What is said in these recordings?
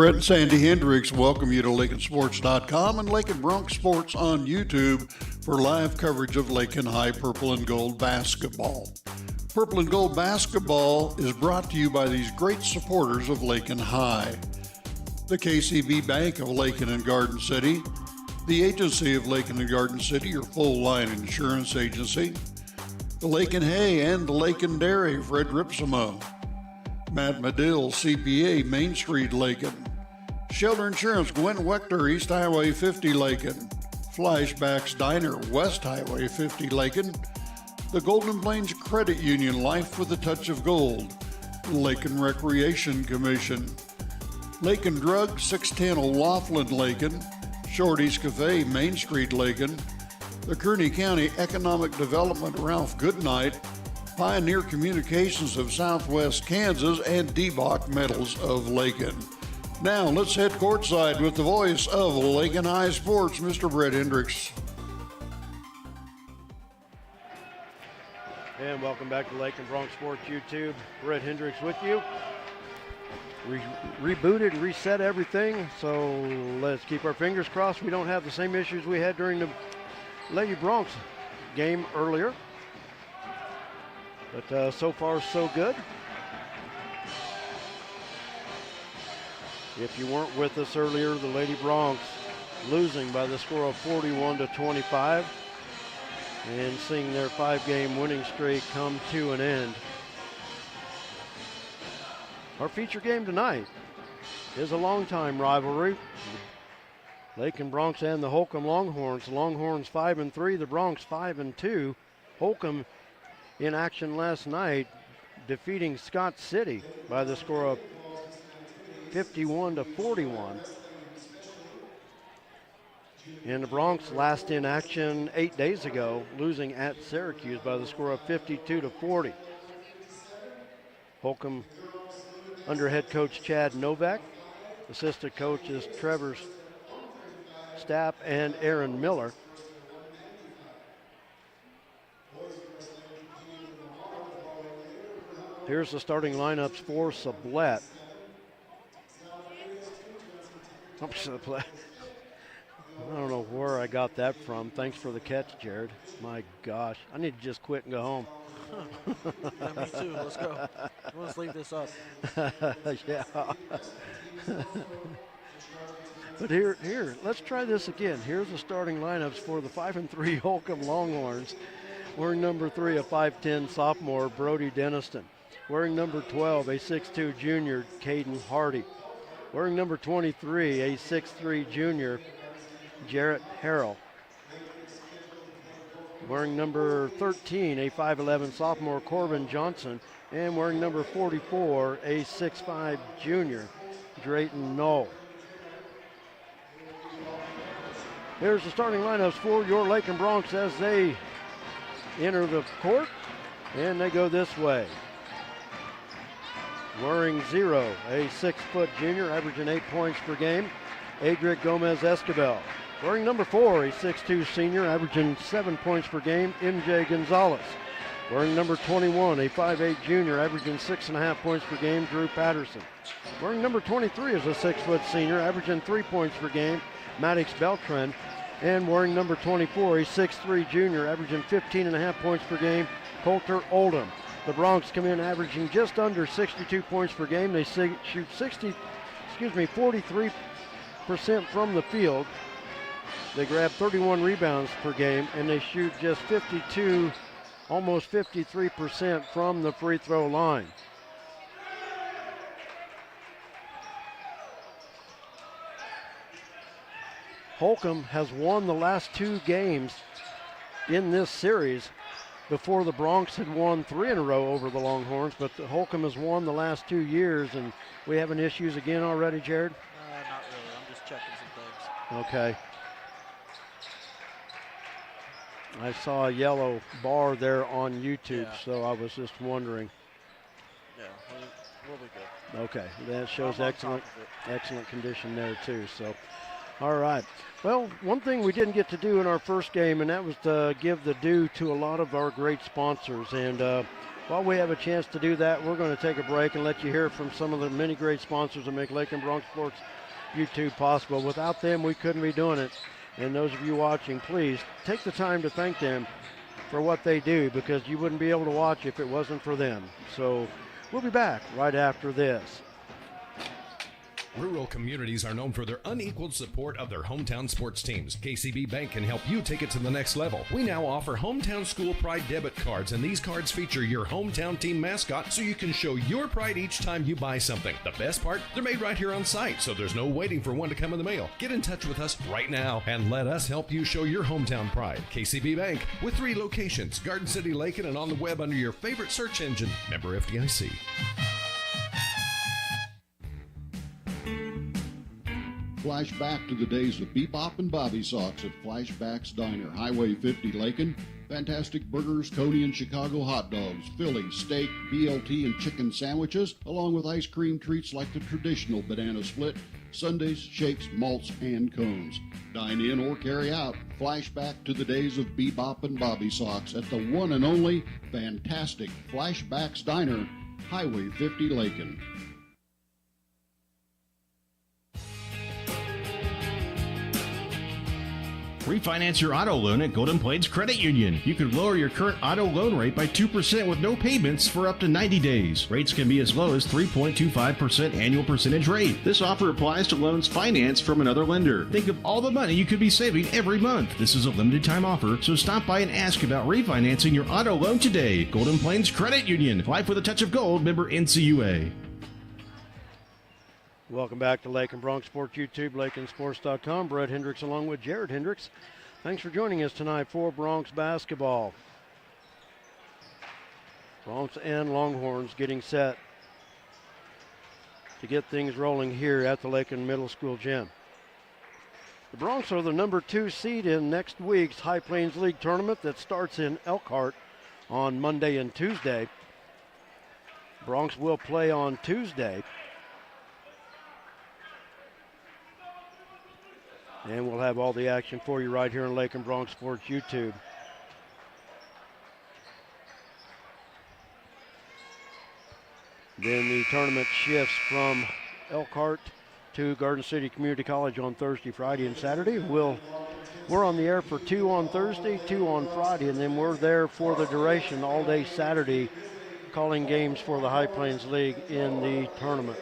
Brett and Sandy Hendricks welcome you to LakinSports.com and Lakin Bronx Sports on YouTube for live coverage of Lakin High Purple and Gold basketball. Purple and Gold basketball is brought to you by these great supporters of Lakin High. The KCB Bank of Lakin and Garden City, the agency of Lakin and Garden City, your full-line insurance agency, the Lakin Hay and the Lakin Dairy, Fred Ripsimo, Matt Medill, CPA, Main Street, Lakin, Shelter Insurance, Gwen Wechter, East Highway 50, Lakin, Flashbacks Diner, West Highway 50, Lakin, the Golden Plains Credit Union, Life with a Touch of Gold, the Lakin Recreation Commission, Lakin Drug, 610 O'Laughlin, Lakin, Shorty's Cafe, Main Street, Lakin, the Kearney County Economic Development, Ralph Goodnight, Pioneer Communications of Southwest Kansas, and DeBach Metals of Lakin. Now let's head courtside with the voice of Lakin High Sports, Mr. Brett Hendricks. And welcome back to Lakin Bronx Sports YouTube. Brett Hendricks with you. Rebooted and reset everything, so let's keep our fingers crossed we don't have the same issues we had during the Lady Bronx game earlier. But so far, so good. If you weren't with us earlier, the Lady Bronx losing by the score of 41-25 and seeing their 5-game winning streak come to an end. Our feature game tonight is a longtime rivalry. Lakin Bronx and the Holcomb Longhorns. The Longhorns 5-3, the Bronx 5-2. Holcomb in action last night, defeating Scott City by the score of 51-41. And the Bronx last in action 8 days ago, losing at Syracuse by the score of 52-40. Holcomb under head coach Chad Novak, assistant coaches Trevor Stapp and Aaron Miller. Here's the starting lineups for Sublette. I don't know where I got that from. Thanks for the catch, Jared. My gosh, I need to just quit and go home. Yeah, me too. Let's go. Let's leave this up. Yeah. But here, let's try this again. Here's the starting lineups for the 5-3 Holcomb Longhorns. Wearing number 3, a 5'10 sophomore, Brody Denniston. Wearing number 12, a 6'2 junior, Caden Hardy. Wearing number 23, a 6'3 junior, Jarrett Harrell. Wearing number 13, a 5'11 sophomore, Corbin Johnson. And wearing number 44, a 6'5 junior, Drayton Knoll. Here's the starting lineups for your Lakin Bronx as they enter the court, and they go this way. Wearing 0, a 6-foot junior, averaging 8 points per game, Adric Gomez Escabel. Wearing number 4, a 6'2 senior, averaging 7 points per game, MJ Gonzalez. Wearing number 21, a 5'8 junior, averaging 6.5 points per game, Drew Patterson. Wearing number 23 is a 6-foot senior, averaging 3 points per game, Maddox Beltran. And wearing number 24, a 6'3 junior, averaging 15.5 points per game, Coulter Oldham. The Bronx come in averaging just under 62 points per game. They shoot 43% from the field. They grab 31 rebounds per game, and they shoot just 52, almost 53% from the free throw line. Holcomb has won the last 2 games in this series. Before, the Bronx had won 3 in a row over the Longhorns, but Holcomb has won the last 2 years, and we having issues again already, Jared? Not really. I'm just checking some things. Okay. I saw a yellow bar there on YouTube, Yeah. so I was just wondering. Yeah, we'll be good. Okay, that shows I'm on excellent, top of it. excellent condition there too. So, all right. Well, one thing we didn't get to do in our first game, and that was to give the due to a lot of our great sponsors. And While we have a chance to do that, we're going to take a break and let you hear from some of the many great sponsors that make Lakin Bronx Sports YouTube possible. Without them, we couldn't be doing it. And those of you watching, please take the time to thank them for what they do, because you wouldn't be able to watch if it wasn't for them. So we'll be back right after this. Rural communities are known for their unequaled support of their hometown sports teams. KCB Bank can help you take it to the next level. We now offer Hometown School Pride debit cards, and these cards feature your hometown team mascot so you can show your pride each time you buy something. The best part, they're made right here on site, so there's no waiting for one to come in the mail. Get in touch with us right now and let us help you show your hometown pride. KCB Bank, with 3 locations, Garden City, Lakin, and on the web under your favorite search engine. Member FDIC. Flashback to the days of Bebop and Bobby Sox at Flashback's Diner, Highway 50, Lakin. Fantastic burgers, Coney and Chicago hot dogs, Philly, steak, BLT, and chicken sandwiches, along with ice cream treats like the traditional banana split, sundaes, shakes, malts, and cones. Dine in or carry out. Flashback to the days of Bebop and Bobby Sox at the one and only fantastic Flashback's Diner, Highway 50, Lakin. Refinance your auto loan at Golden Plains Credit Union. You could lower your current auto loan rate by 2% with no payments for up to 90 days. Rates can be as low as 3.25% annual percentage rate. This offer applies to loans financed from another lender. Think of all the money you could be saving every month. This is a limited time offer, so stop by and ask about refinancing your auto loan today. Golden Plains Credit Union. Life with a touch of gold. Member NCUA. Welcome back to Lakin Bronx Sports YouTube, LakinSports.com. Brett Hendricks along with Jared Hendricks. Thanks for joining us tonight for Bronx basketball. Bronx and Longhorns getting set to get things rolling here at the Lakin Middle School gym. The Bronx are the number 2 seed in next week's High Plains League tournament that starts in Elkhart on Monday and Tuesday. Bronx will play on Tuesday. And we'll have all the action for you right here on Lakin Bronx Sports YouTube. Then the tournament shifts from Elkhart to Garden City Community College on Thursday, Friday, and Saturday. We're on the air for 2 on Thursday, 2 on Friday, and then we're there for the duration all day Saturday, calling games for the High Plains League in the tournament.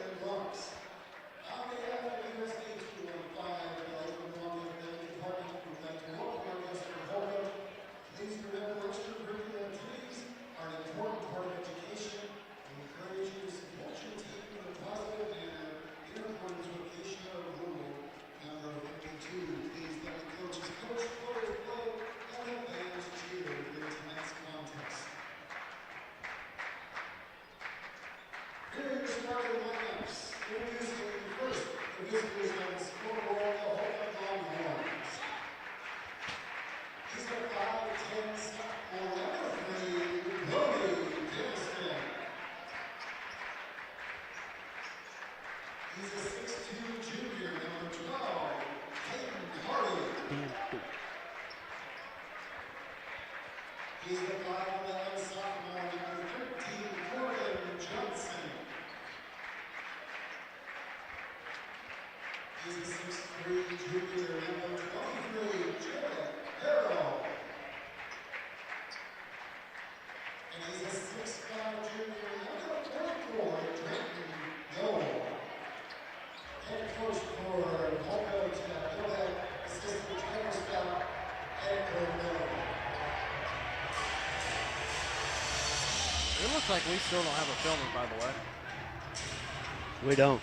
It looks like we still don't have a filmer, by the way. We don't.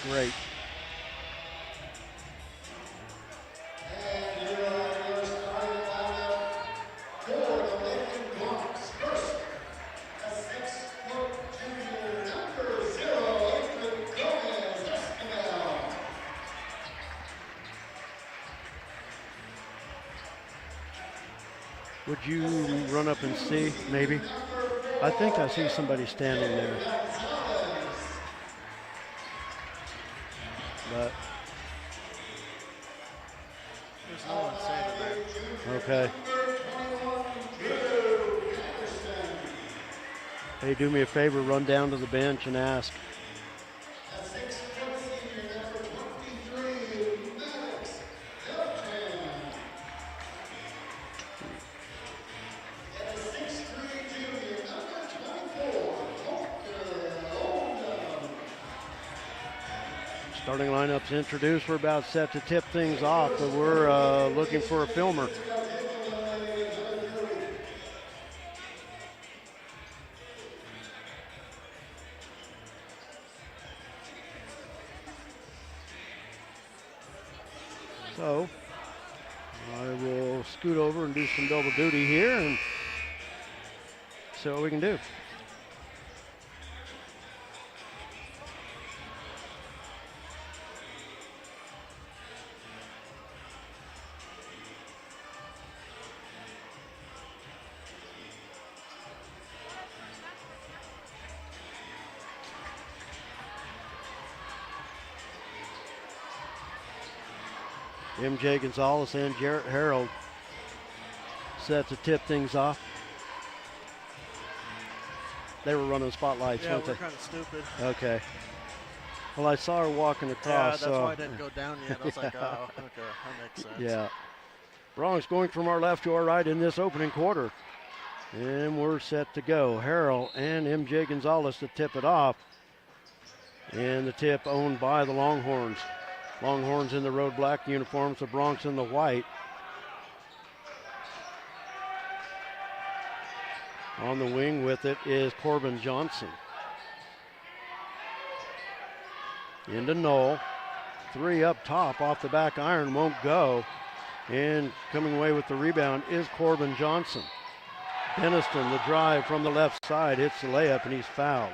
Great. Would you run up and see, maybe? I think I see somebody standing there. but There's no one standing there. okay. Hey, do me a favor, run down to the bench and ask. Starting lineup's introduced. We're about set to tip things off, but we're looking for a filmer. So I will scoot over and do some double duty here and see what we can do. MJ Gonzalez and Jarrett Harold set to tip things off. They were running spotlights, Yeah, weren't we're they? kind of stupid. Okay. Well, I saw her walking Yeah, across. that's why I didn't go down yet. I was like, oh, okay, that makes sense. Yeah. Bronx going from our left to our right in this opening quarter. And we're set to go. Harrell and MJ Gonzalez to tip it off. And the tip owned by the Longhorns. Longhorns in the road black uniforms, the Bronx in the white. On the wing with it is Corbin Johnson. Into Knoll. Three up top off the back iron, won't go. And coming away with the rebound is Corbin Johnson. Denniston, the drive from the left side, hits the layup and he's fouled.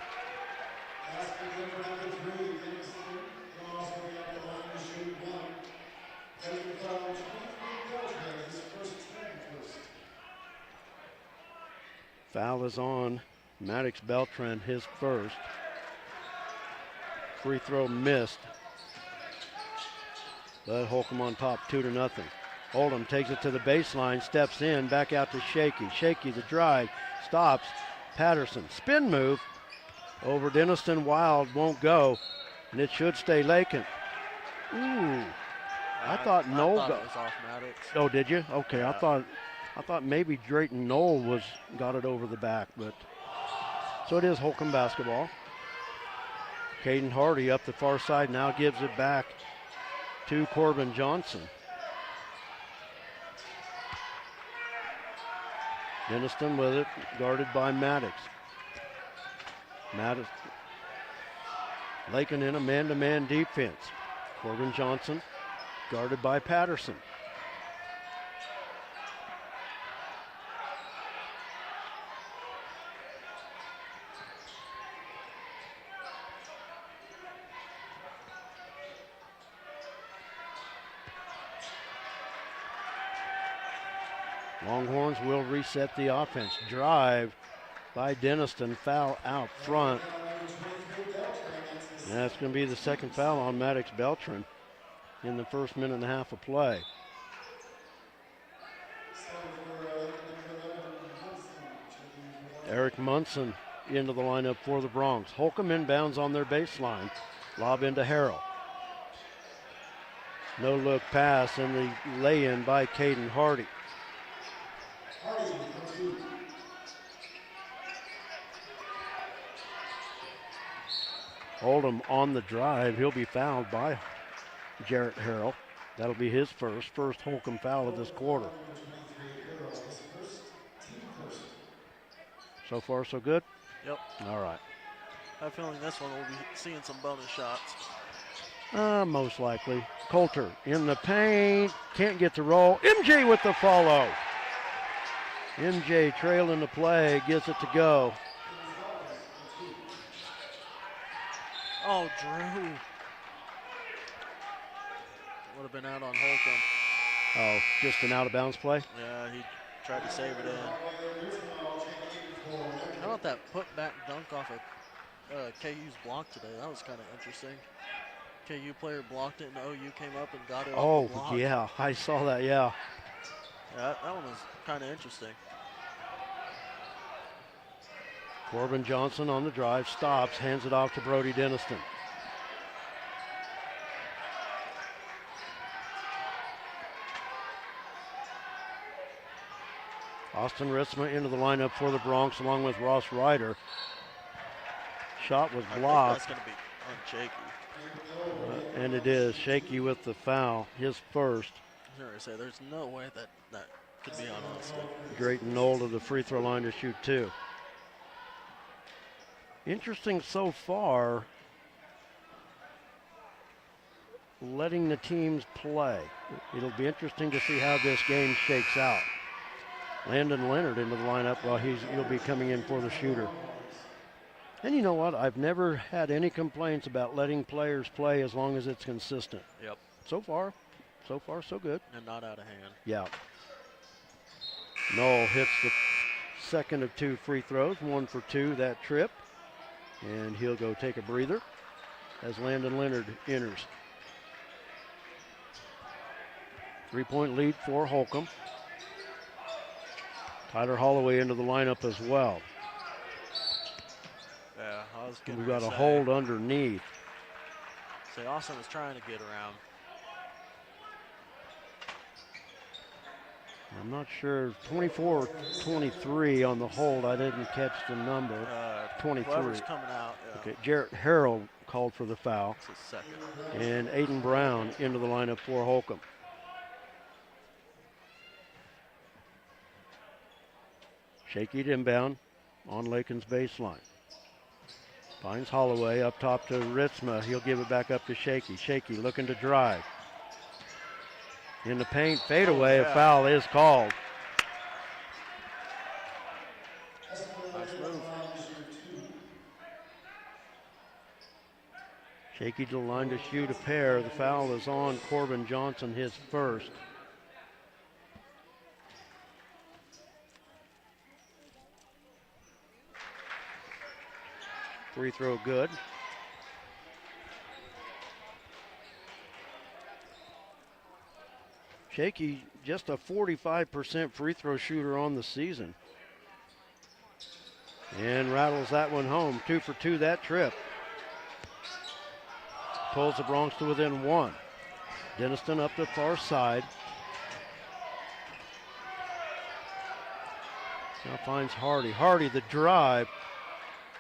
Foul is on Maddox Beltran, his first. Free throw missed. But Holcomb on top, 2-0. Oldham takes it to the baseline, steps in, back out to Shaky. Shaky, the drive, stops. Patterson, spin move over Denniston. Wild won't go, and it should stay Lakin. Ooh, I thought Knoll it got. was off Maddox. Oh, did you? Okay, Yeah. I thought maybe Drayton Knoll got it over the back, but so it is Holcomb basketball. Caden Hardy up the far side now gives it back to Corbin Johnson. Denniston with it, guarded by Maddox. Maddox. Lakin in a man-to-man defense. Corbin Johnson guarded by Patterson. Longhorns will reset the offense. Drive by Denniston, foul out front. And that's going to be the second foul on Maddox Beltran in the first minute and a half of play. Eric Munson into the lineup for the Bronx. Holcomb inbounds on their baseline. Lob into Harrell. No look pass and the lay-in by Caden Hardy. Oldham on the drive. He'll be fouled by Jarrett Harrell. That'll be his first Holcomb foul of this quarter. So far, so good? Yep. All right. I have a feeling this one we'll be seeing some bonus shots. Most likely. Coulter in the paint. Can't get the roll. MJ with the follow. MJ trailing the play. Gets it to go. Oh, Drew. Would have been out on Holcomb. Oh, just an out-of-bounds play? Yeah, he tried to save it in. How about that put-back dunk off of KU's block today? That was kind of interesting. KU player blocked it, and OU came up and got it off Oh, the block. yeah, I saw that, yeah. Yeah, that one was kind of interesting. Corbin Johnson on the drive, stops, hands it off to Brody Denniston. Austin Ritzma into the lineup for the Bronx along with Ross Ryder. Shot was blocked. I think that's going to be on Shaky. And it is. Shaky with the foul, his first. I was going to say, there's no way that could be on Austin. Drayton Knoll to the free throw line to shoot 2. Interesting so far, letting the teams play. It'll be interesting to see how this game shakes out. Landon Leonard into the lineup while he'll be coming in for the shooter. And you know what? I've never had any complaints about letting players play as long as it's consistent. Yep. So far, so good. And not out of hand. Yeah. Knoll hits the second of 2 free throws, 1 for 2 that trip. And he'll go take a breather as Landon Leonard enters. 3-point lead for Holcomb. Tyler Holloway into the lineup as well. Yeah, I was going to We've got say, a hold underneath. Say Austin was trying to get around. I'm not sure. 24-23 on the hold. I didn't catch the number. 23. Whoever's coming out. Yeah. Okay, Jarrett Harrell called for the foul. It's his second. And Aiden Brown into the lineup for Holcomb. Shaky inbound on Lakin's baseline. Finds Holloway up top to Ritzma. He'll give it back up to Shaky. Shaky looking to drive. In the paint, fadeaway, a foul is called. Nice move. Shaky to the line to shoot a pair. The foul is on Corbin Johnson, his first. Free throw good. Shaky, just a 45% free throw shooter on the season. And rattles that one home. 2 for 2 that trip. Pulls the Bronx to within 1. Denniston up the far side. Now finds Hardy. Hardy the drive.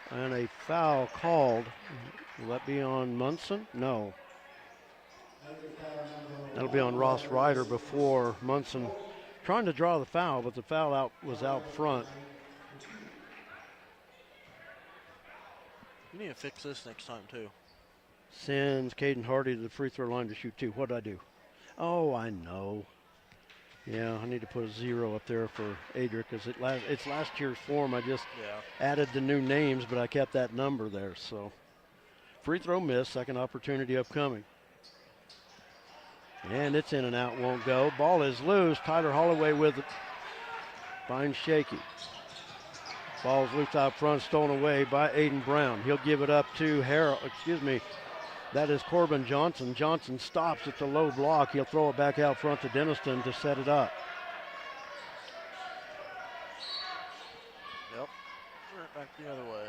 And a foul called. Will that be on Munson? No. That'll be on Ross Ryder before Munson trying to draw the foul, but the foul was out front. You need to fix this next time, too. Sends Caden Hardy to the free throw line to shoot 2. What'd I do? Oh, I know. Yeah, I need to put a 0 up there for Adric because it's last year's form. I just added the new names, but I kept that number there. So free throw miss, second opportunity upcoming. And it's in and out, won't go. Ball is loose. Tyler Holloway with it. Finds Shaky. Ball's loose out front, stolen away by Aiden Brown. He'll give it up to that is Corbin Johnson. Johnson stops at the low block. He'll throw it back out front to Denniston to set it up. Yep. Right back the other way.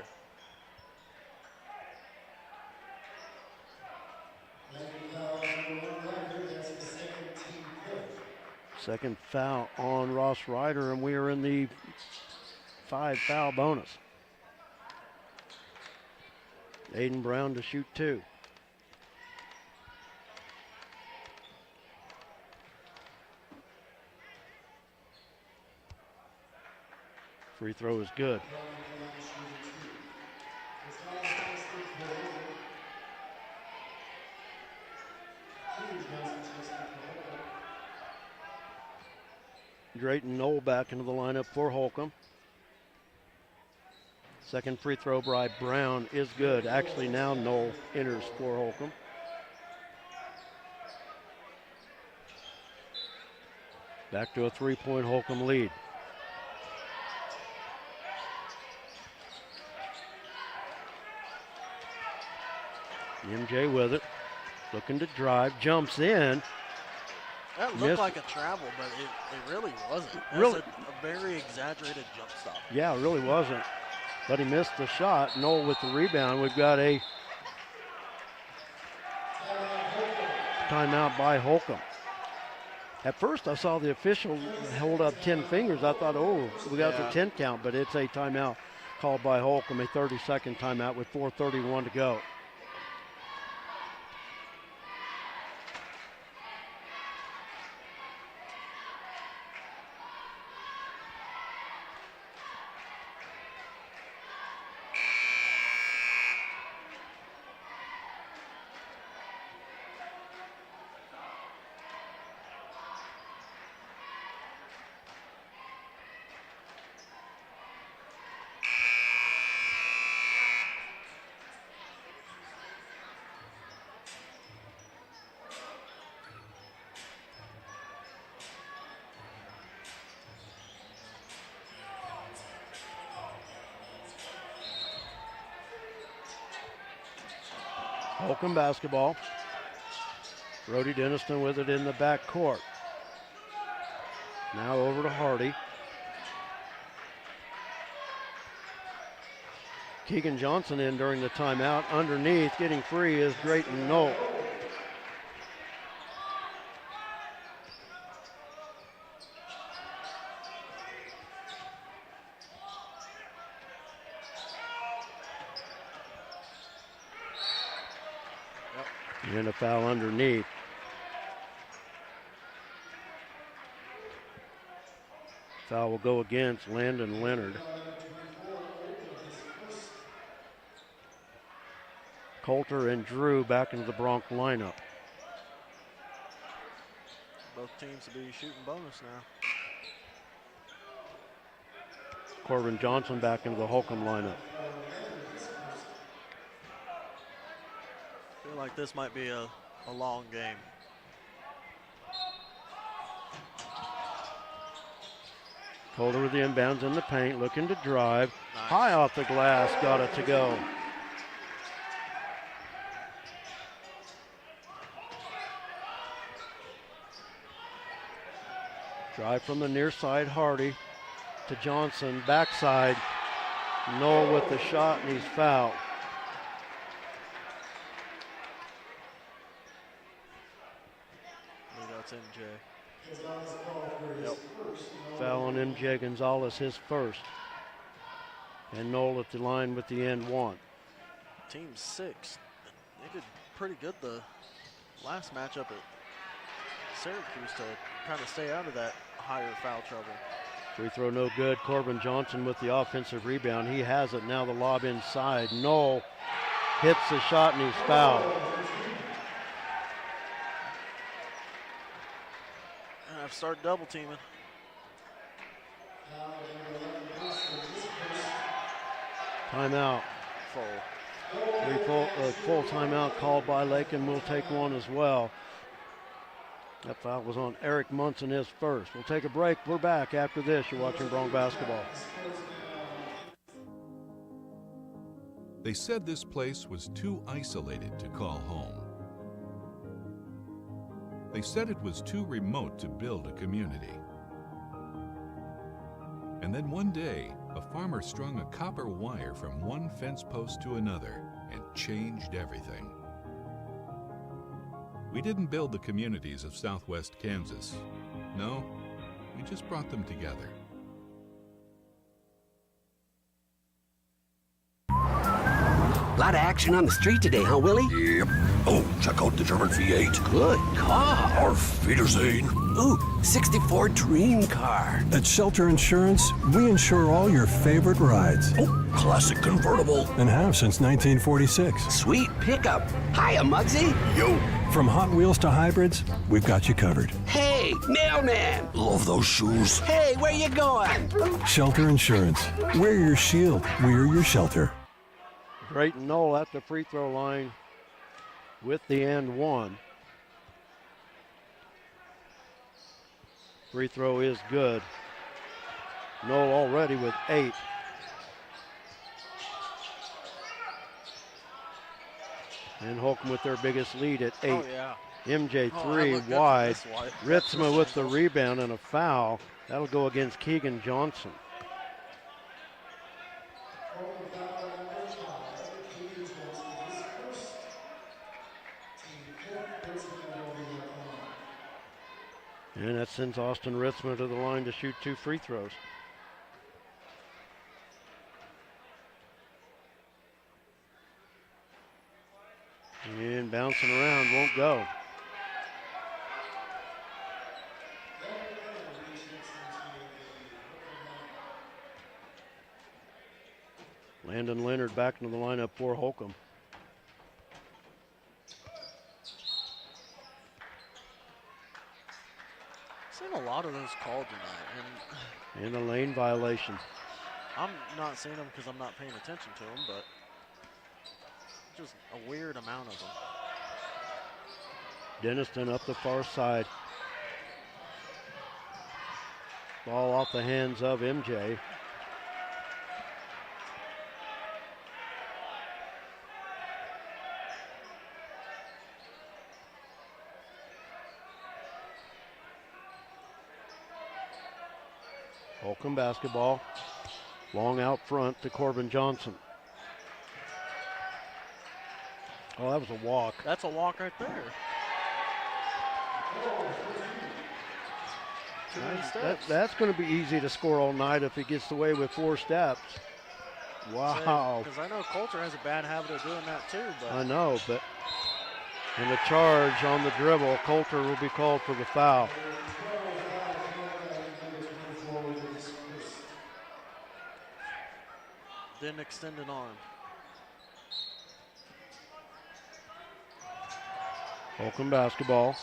Second foul on Ross Ryder, and we are in the 5-foul bonus. Aiden Brown to shoot 2. Free throw is good. Drayton Knoll back into the lineup for Holcomb. Second free throw by Brown is good. Actually, now Knoll enters for Holcomb. Back to a 3-point Holcomb lead. MJ with it. looking to drive, jumps in. That looked Missed. like a travel, but it really wasn't. That's Really? a very exaggerated jump stop. Yeah, it really wasn't. But he missed the shot. Noel with the rebound. We've got a timeout by Holcomb. At first, I saw the official hold up 10 fingers. I thought, oh, we got the 10 count, but it's a timeout called by Holcomb, a 30-second timeout with 4:31 to go. Holcomb basketball. Brody Denniston with it in the back court. Now over to Hardy. Keegan Johnson in during the timeout. Underneath, getting free is Drayton Knoll. And a foul underneath. Foul will go against Landon Leonard. Coulter and Drew back into the Bronx lineup. Both teams will be shooting bonus now. Corbin Johnson back into the Holcomb lineup. I feel like this might be a long game. Coulter with the inbounds in the paint, looking to drive. Nice. High off the glass, got it to go. Drive from the near side, Hardy to Johnson, backside. Noel with the shot, and he's fouled. I think that's MJ. Yep. Foul on MJ Gonzalez, his first. And Noel at the line with the end one. Team 6, they did pretty good the last matchup at Syracuse to kind of stay out of that higher foul trouble. Free throw no good. Corbin Johnson with the offensive rebound. He has it now, the lob inside. Noel hits the shot and he's fouled. And I've started double teaming. Timeout. Full timeout called by Lakin. We'll take one as well. That foul was on Eric Munson, his first. We'll take a break. We're back after this. You're watching Bronx basketball. They said this place was too isolated to call home. They said it was too remote to build a community. And then one day, a farmer strung a copper wire from one fence post to another and changed everything. We didn't build the communities of Southwest Kansas. No, we just brought them together. Lot of action on the street today, huh, Willie? Yep. Oh, check out the German V8. Good car. Auf Wiedersehen. Ooh, 64 dream car. At Shelter Insurance, we insure all your favorite rides. Oh, classic convertible. And have since 1946. Sweet pickup. Hiya, Muggsy. Yo. From Hot Wheels to hybrids, we've got you covered. Hey, mailman. Love those shoes. Hey, where you going? Shelter Insurance. We're your shield. We're your shelter. Drayton Knoll at the free throw line with the and one. Free throw is good. Knoll already with 8. And Holcomb with their biggest lead at 8. Oh, yeah. MJ Oh, that 3 looked good from wide. this Ritzma with the angle. rebound and a foul. That'll go against Keegan Johnson. And that sends Austin Ritzma to the line to shoot 2 free throws. And bouncing around, won't go. Landon Leonard back into the lineup for Holcomb. Seen a lot of those called tonight, And a lane violation. I'm not seeing them because I'm not paying attention to them, but just a weird amount of them. Denniston up the far side. Ball off the hands of MJ. Holcomb basketball. Long out front to Corbin Johnson. Oh, that was a walk. That's a walk right there. Too many steps. That's going to be easy to score all night if he gets away with 4 steps. Wow. Because I know Coulter has a bad habit of doing that too. But I know, but in the charge on the dribble, Coulter will be called for the foul. Didn't extend an arm. Holcomb basketball.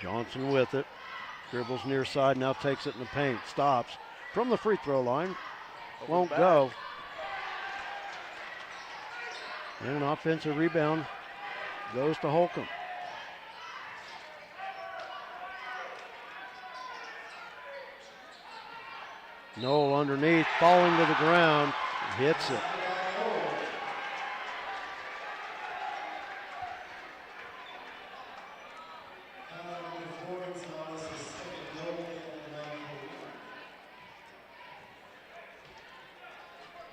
Johnson with it. Dribbles near side, now takes it in the paint. Stops from the free throw line. Won't go. And an offensive rebound goes to Holcomb. Knoll underneath, falling to the ground, hits it.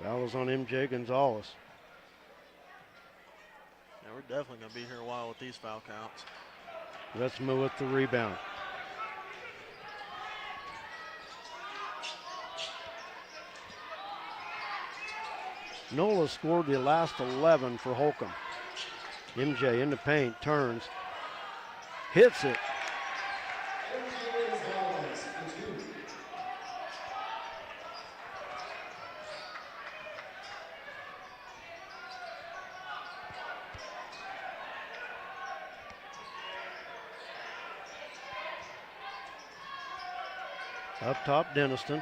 Foul was on MJ Gonzalez. Yeah, we're definitely going to be here a while with these foul counts. Ritzma with the rebound. Nola scored the last 11 for Holcomb. MJ in the paint, turns, hits it. Up top, Denniston.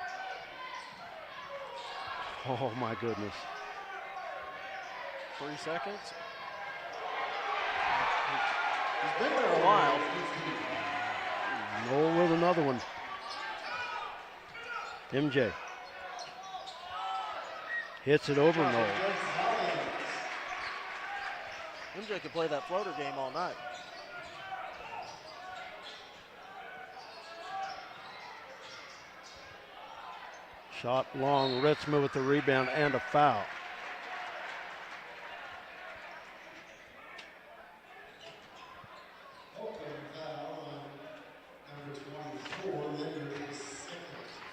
Oh my goodness. 3 seconds. He's been there a while. Noel with another one. MJ. Hits it over Noel. MJ could play that floater game all night. Shot long, Ritzma with the rebound and a foul.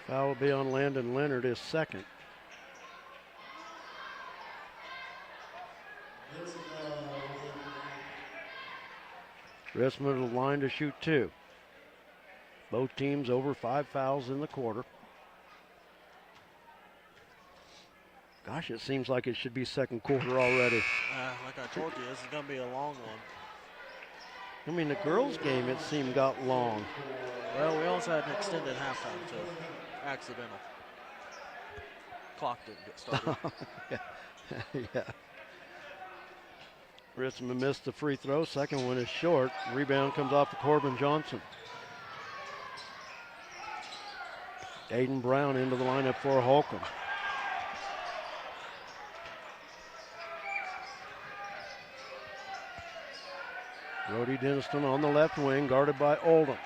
Foul will be on Landon Leonard, his second. Ritzma to the line to shoot 2. Both teams over 5 fouls in the quarter. Gosh, it seems like it should be second quarter already. Like I told you, this is going to be a long one. I mean, the girls' game, it seemed, got long. Well, we also had an extended halftime, too. Accidental. Clock didn't get started. Yeah. Ritzma missed the free throw. Second one is short. Rebound comes off to Corbin Johnson. Aiden Brown into the lineup for Holcomb. Brody Denniston on the left wing, guarded by Oldham.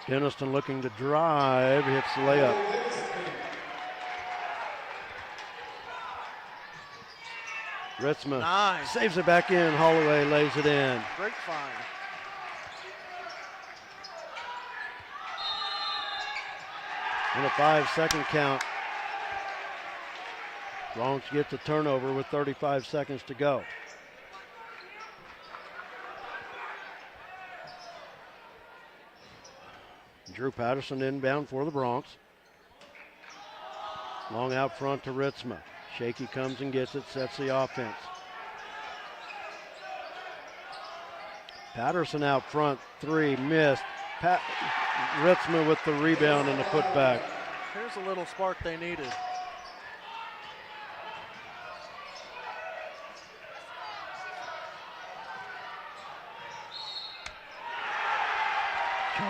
Denniston looking to drive, hits the layup. Ritzma saves it back in. Holloway lays it in. Great find. In a 5-second count. Bronx gets a turnover with 35 seconds to go. Drew Patterson inbound for the Bronx. Long out front to Ritzma. Shaky comes and gets it, sets the offense. Patterson out front, three, missed. Ritzma with the rebound and the putback. Here's a little spark they needed.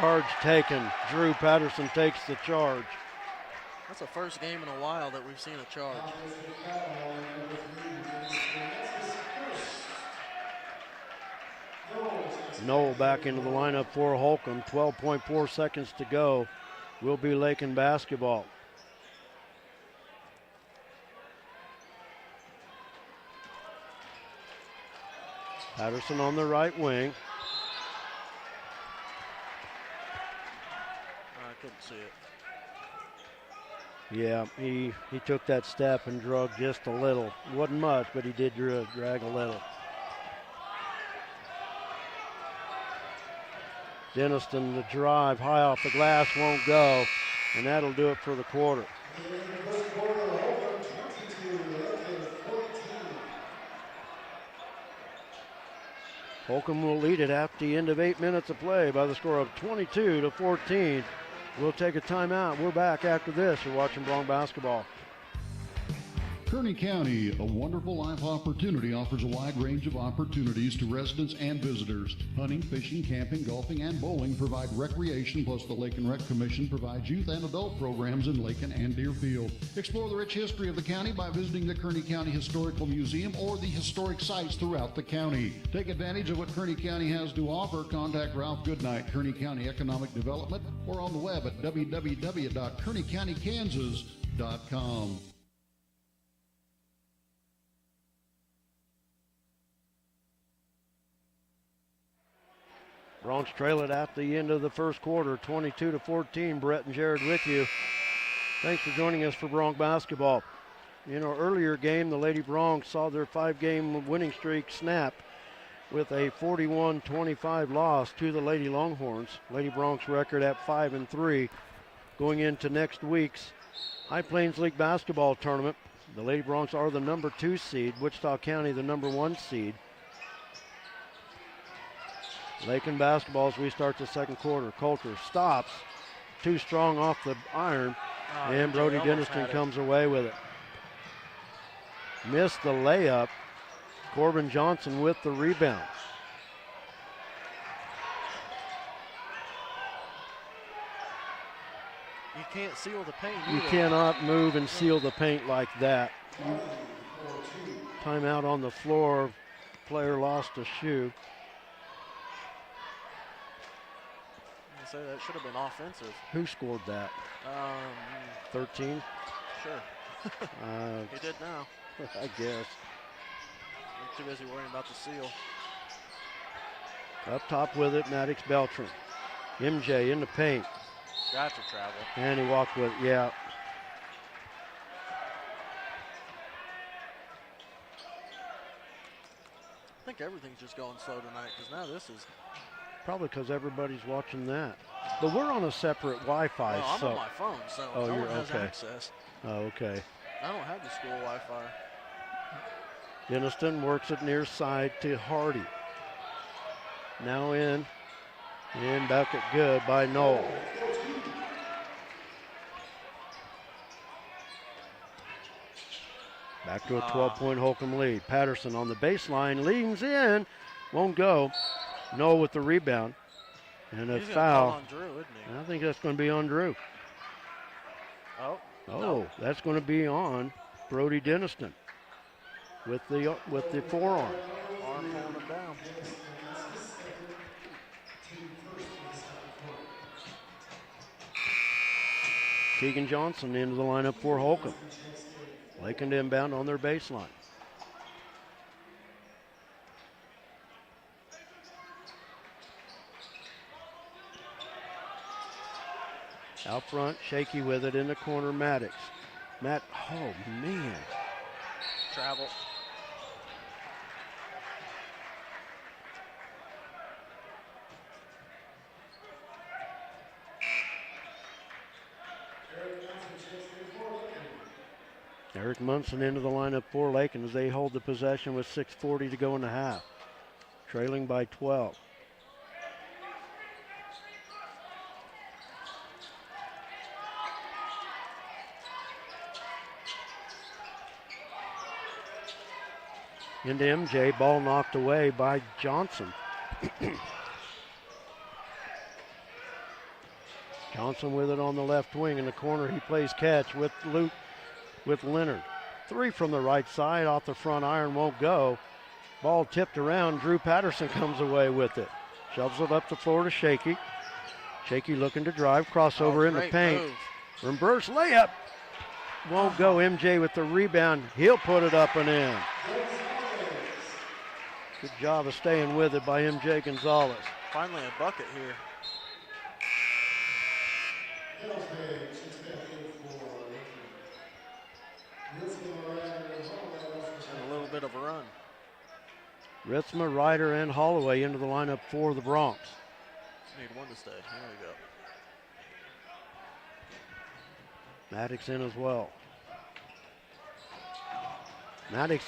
Charge taken. Drew Patterson takes the charge. That's the first game in a while that we've seen a charge. Noel back into the lineup for Holcomb. 12.4 seconds to go. Will be Lakin basketball. Patterson on the right wing. I couldn't see it. Yeah, he took that step and drug just a little. Wasn't much, but he did drag a little. Denniston the drive, high off the glass, won't go, and that'll do it for the quarter. Holcomb will lead it at the end of 8 minutes of play by the score of 22-14. We'll take a timeout. We're back after this. You're watching Bronx basketball. Kearney County, a wonderful life opportunity, offers a wide range of opportunities to residents and visitors. Hunting, fishing, camping, golfing, and bowling provide recreation, plus the Lake and Rec Commission provides youth and adult programs in Lakin and Deerfield. Explore the rich history of the county by visiting the Kearney County Historical Museum or the historic sites throughout the county. Take advantage of what Kearney County has to offer. Contact Ralph Goodnight, Kearney County Economic Development, or on the web at www.kearneycountykansas.com. Bronx trail it at the end of the first quarter, 22-14. Brett and Jared with you. Thanks for joining us for Bronx basketball. In our earlier game, the Lady Bronx saw their 5-game winning streak snap with a 41-25 loss to the Lady Longhorns. Lady Bronx record at 5-3 going into next week's High Plains League basketball tournament. The Lady Bronx are the number 2 seed, Wichita County the number 1 seed. Lakin basketball as we start the second quarter. Coulter stops, too strong off the iron, and Brody Denniston comes away with it. Missed the layup. Corbin Johnson with the rebound. You can't seal the paint You either. cannot move and seal the paint like that. Timeout on the floor. Player lost a shoe. So that should have been offensive. Who scored that? 13? Sure. He did now. I guess. I'm too busy worrying about the seal. Up top with it, Maddox Beltran. MJ in the paint. Got to travel. And he walked with it, yeah. I think everything's just going slow tonight because now this is. Probably because everybody's watching that. But we're on a separate Wi-Fi. No, I'm so. on my phone, so no one has access. Oh, okay. I don't have the school Wi-Fi. Denniston works it near side to Hardy. Now in. And bucket good by Noel. Back to a 12-point Holcomb lead. Patterson on the baseline, leans in, won't go. Noel with the rebound. And a He's foul. On Drew, isn't he? I think that's going to be on Drew. Oh. Oh, that's going to be on Brody Denniston with the forearm. Arm pulling him down. Keegan Johnson into the lineup for Holcomb. Lakin inbound on their baseline. Out front, Shaky with it in the corner, Maddox. Oh man. Travel. Eric Munson into the lineup for Lakin as they hold the possession with 6:40 to go in the half. Trailing by 12. Into MJ, ball knocked away by Johnson. Johnson with it on the left wing in the corner. He plays catch with Leonard. 3 from the right side off the front iron, won't go. Ball tipped around. Drew Patterson comes away with it. Shoves it up the floor to Shaky. Shaky looking to drive, crossover in the paint. Reverse layup. Won't go. MJ with the rebound. He'll put it up and in. Good job of staying with it by MJ Gonzalez. Finally a bucket here. And a little bit of a run. Ritzma, Ryder, and Holloway into the lineup for the Bronx. Need one to stay. There we go. Maddox in as well. Maddox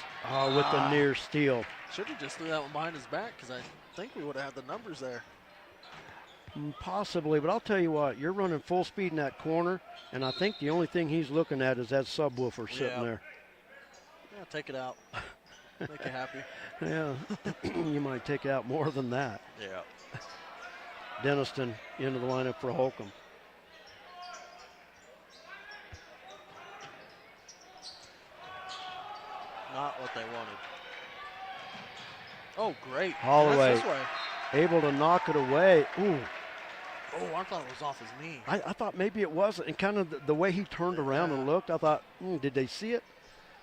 with the near steal. Should have just threw that one behind his back because I think we would have had the numbers there. Possibly, but I'll tell you what, you're running full speed in that corner, and I think the only thing he's looking at is that subwoofer sitting there. Yeah, take it out. Make you happy. Yeah, you might take out more than that. Yeah. Denniston into the lineup for Holcomb. Not what they wanted. Oh, great. Holloway This way. able to knock it away. Ooh. Oh, I thought it was off his knee. I thought maybe it wasn't, and kind of the way he turned around and looked, I thought, did they see it?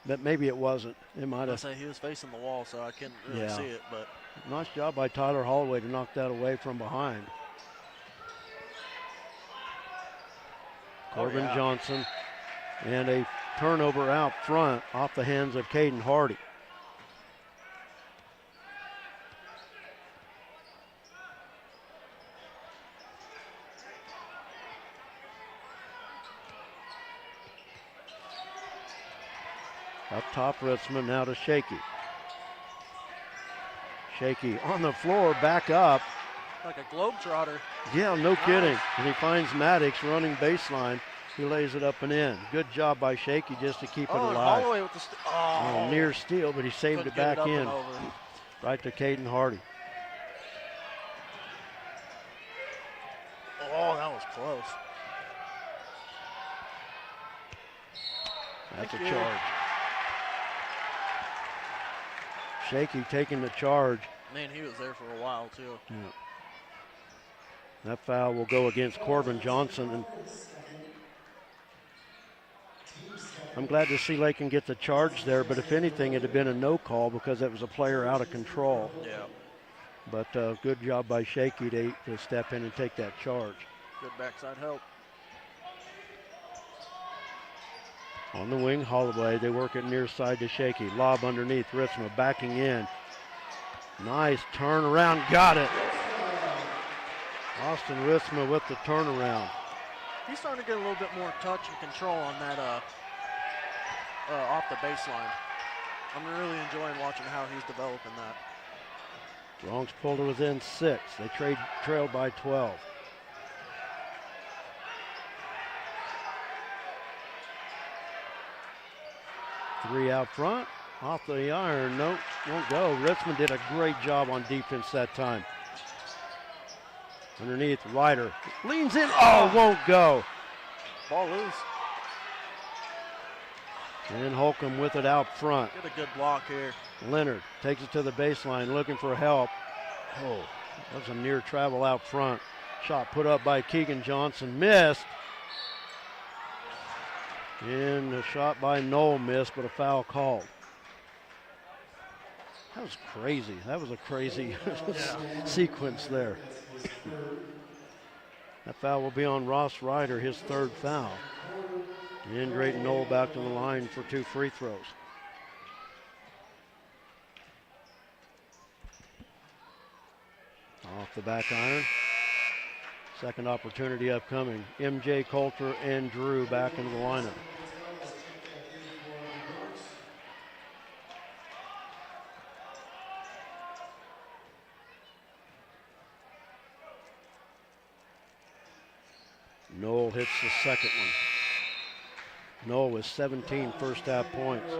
But maybe it wasn't. It might have. I say he was facing the wall, so I couldn't really see it. But nice job by Tyler Holloway to knock that away from behind. Corbin Johnson, and a turnover out front off the hands of Caden Hardy. Up top, Ritzman now to Shaky. Shaky on the floor, back up. Like a globetrotter. Yeah, no kidding. And he finds Maddox running baseline. He lays it up and in. Good job by Shaky just to keep it alive. Holloway with the near steal, but he saved it back in. Right to Caden Hardy. Oh, that was close. That's a charge. Shaky taking the charge. Man, he was there for a while, too. Yeah. That foul will go against Corbin Johnson. And I'm glad to see Lakin get the charge there, but if anything, it'd have been a no call because it was a player out of control. Yeah. But good job by Shaky to step in and take that charge. Good backside help. On the wing, Holloway. They work it near side to Shaky. Lob underneath. Ritzma backing in. Nice turnaround. Got it. Austin Ritzma with the turnaround. He's starting to get a little bit more touch and control on that off the baseline. I'm really enjoying watching how he's developing that. Bronx pulled it within 6. They trailed by 12. Three out front, off the iron, no, won't go. Ritzman did a great job on defense that time. Underneath, Ryder leans in, won't go. Ball loose. And Holcomb with it out front. Get a good block here. Leonard takes it to the baseline, looking for help. Oh, that was a near travel out front. Shot put up by Keegan Johnson, missed. And a shot by Knoll missed, but a foul called. That was crazy. That was a crazy sequence there. That foul will be on Ross Ryder, his third foul. And Drayton Knoll back to the line for 2 free throws. Off the back iron. Second opportunity upcoming. MJ Coulter and Drew back into the lineup. Knoll hits the second one. Knoll with 17 first half points.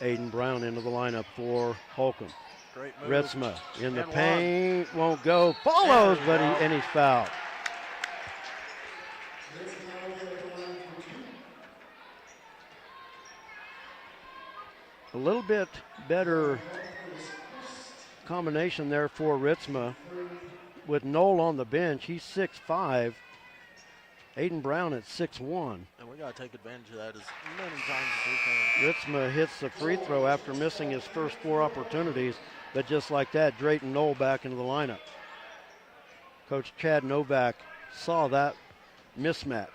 Aiden Brown into the lineup for Holcomb. Great move. Ritzma in the And paint, won't go, follows, but he's fouled. A little bit better combination there for Ritzma. With Knoll on the bench, he's 6'5". Aiden Brown at 6'1". And we got to take advantage of that as many times as we can. Ritzma hits the free throw after missing his first 4 opportunities, but just like that, Drayton Knoll back into the lineup. Coach Chad Novak saw that mismatch.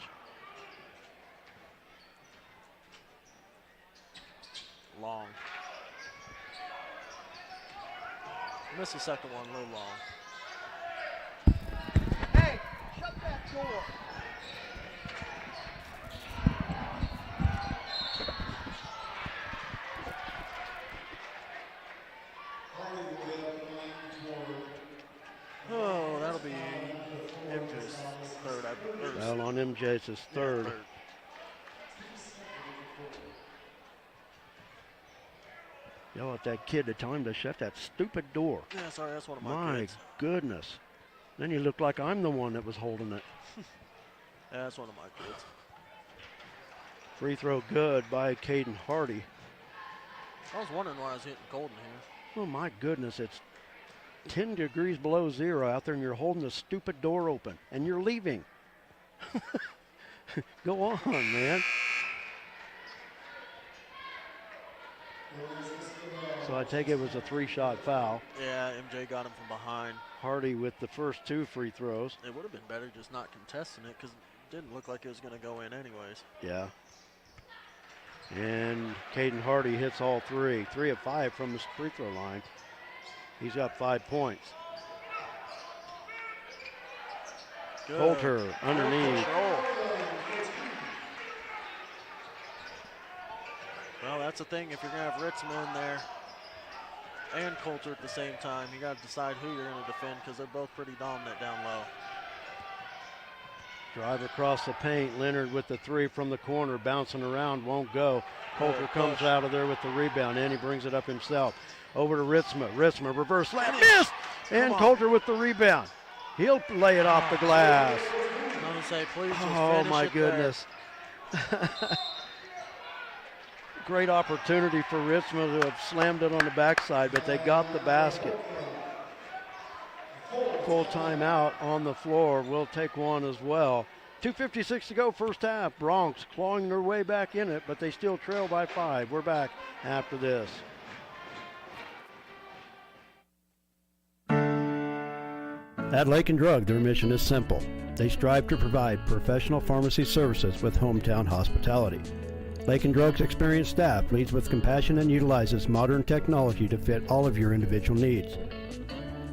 Long. Missed the second one, a little long. Hey, shut that door. Oh, that'll be MJ's third. Well, on MJ, it's his third. Yeah, Yell at that kid to tell him to shut that stupid door. Yeah, sorry, that's one of my kids. My goodness. Then you look like I'm the one that was holding it. Yeah, that's one of my kids. Free throw good by Caden Hardy. I was wondering why I was hitting Golden here. Oh my goodness, it's 10 degrees below zero out there and you're holding the stupid door open and you're leaving. Go on, man. So I take it was a 3-shot foul. Yeah, MJ got him from behind. Hardy with the first 2 free throws. It would have been better just not contesting it because it didn't look like it was going to go in anyways. Yeah. And Caden Hardy hits all 3. 3 of 5 from the free throw line. He's got 5 points. Good. Coulter underneath. Well, that's the thing. If you're going to have Ritzman in there and Coulter at the same time, you got to decide who you're going to defend because they're both pretty dominant down low. Drive across the paint. Leonard with the 3 from the corner, bouncing around, won't go. Coulter comes out of there with the rebound, and he brings it up himself. Over to Ritzma. Ritzma, reverse slam, missed! And Coulter with the rebound. He'll lay it off the glass. I'm going to say, please just Oh, finish my it goodness. Great opportunity for Ritzma to have slammed it on the backside, but they got the basket. Full timeout on the floor. We'll take one as well. 2:56 to go, first half. Bronx clawing their way back in it, but they still trail by 5. We're back after this. At Lakin Drug, their mission is simple. They strive to provide professional pharmacy services with hometown hospitality. Lakin Drug's experienced staff leads with compassion and utilizes modern technology to fit all of your individual needs.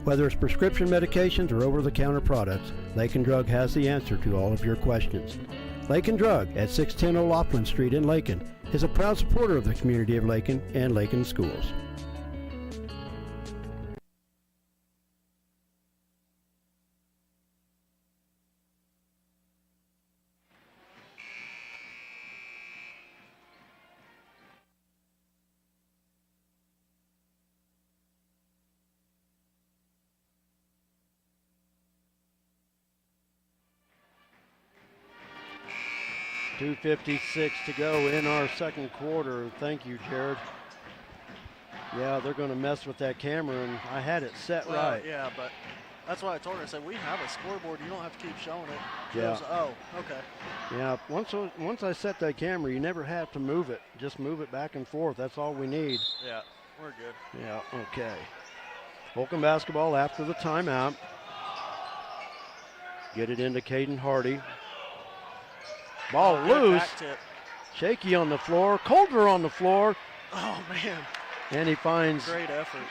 Whether it's prescription medications or over-the-counter products, Lakin Drug has the answer to all of your questions. Lakin Drug at 610 O'Loughlin Street in Lakin is a proud supporter of the community of Lakin and Lakin schools. 2:56 to go in our second quarter. Thank you, Jared. Yeah, they're going to mess with that camera, and I had it set right. Yeah, but that's why I told her. I said, we have a scoreboard. You don't have to keep showing it. She Yeah. goes, oh, okay. Yeah, once I set that camera, you never have to move it. Just move it back and forth. That's all we need. Yeah, we're good. Yeah, okay. Holcomb basketball after the timeout. Get it into Caden Hardy. Ball loose. Back tip. Shaky on the floor. Coulter on the floor. Oh, man. And he finds Great effort.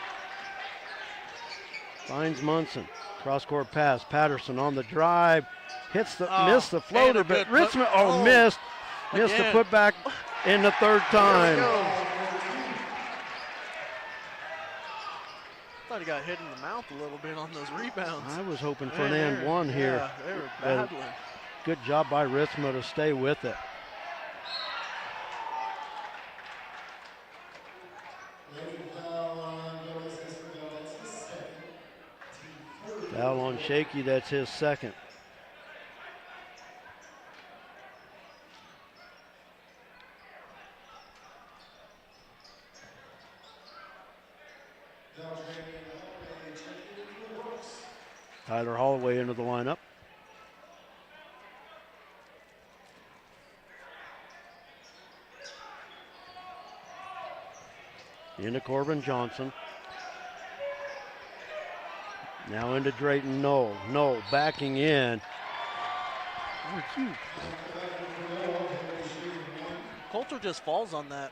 Munson. Cross-court pass. Patterson on the drive. Missed the floater, but Richmond, missed. Missed the putback in the third time. Thought he got hit in the mouth a little bit on those rebounds. I was hoping for an and one here. Yeah, they were battling. Good job by Ritzma to stay with it. Foul on Shaky, that's his second. Tyler Holloway into the lineup. Into Corbin Johnson. Now into Drayton Knoll. Knoll backing in. Coulter just falls on that.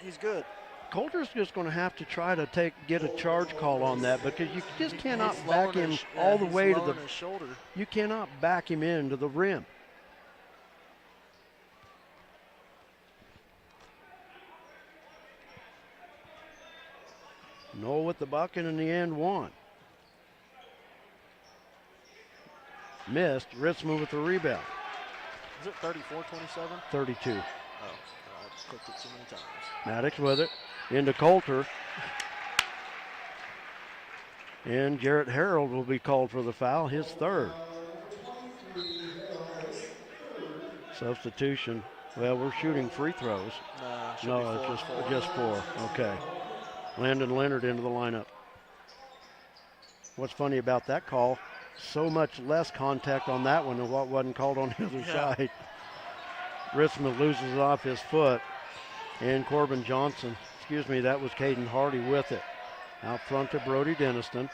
He's good. Coulter's just going to have to try to get a charge call on that, because you just cannot back him all the way to the shoulder. You cannot back him into the rim. Knoll with the bucket in the end one. Missed. Ritzman with the rebound. Is it 34-27? 32. Oh, I clicked it too many times. Maddox with it. Into Coulter. And Jarrett Harold will be called for the foul, his third. Substitution. Well, we're shooting free throws. No, it's just four. Okay. Landon Leonard into the lineup. What's funny about that call, so much less contact on that one than what wasn't called on the other side. Ritzman loses it off his foot. And Corbin Johnson, that was Caden Hardy with it. Out front to Brody Denniston.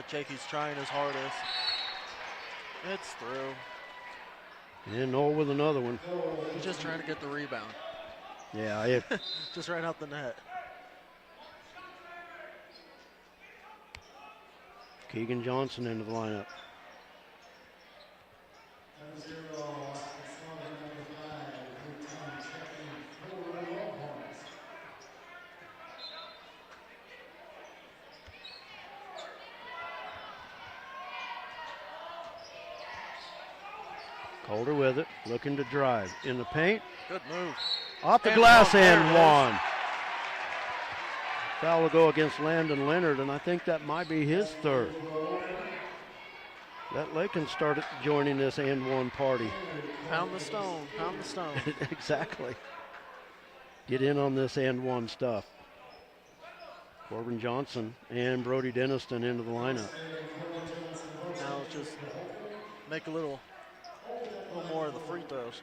Jakey's trying his hardest. It's through. And Knoll with another one. He's just trying to get the rebound. Yeah, just right out the net. Keegan Johnson into the lineup. Coulter with it, looking to drive. In the paint. Good move. Off the glass and one. Foul will go against Landon Leonard, and I think that might be his third. That Lakin started joining this and one party. Pound the stone, pound the stone. Exactly. Get in on this and one stuff. Corbin Johnson and Brody Denniston into the lineup. Now let's just make a little more of the free throws.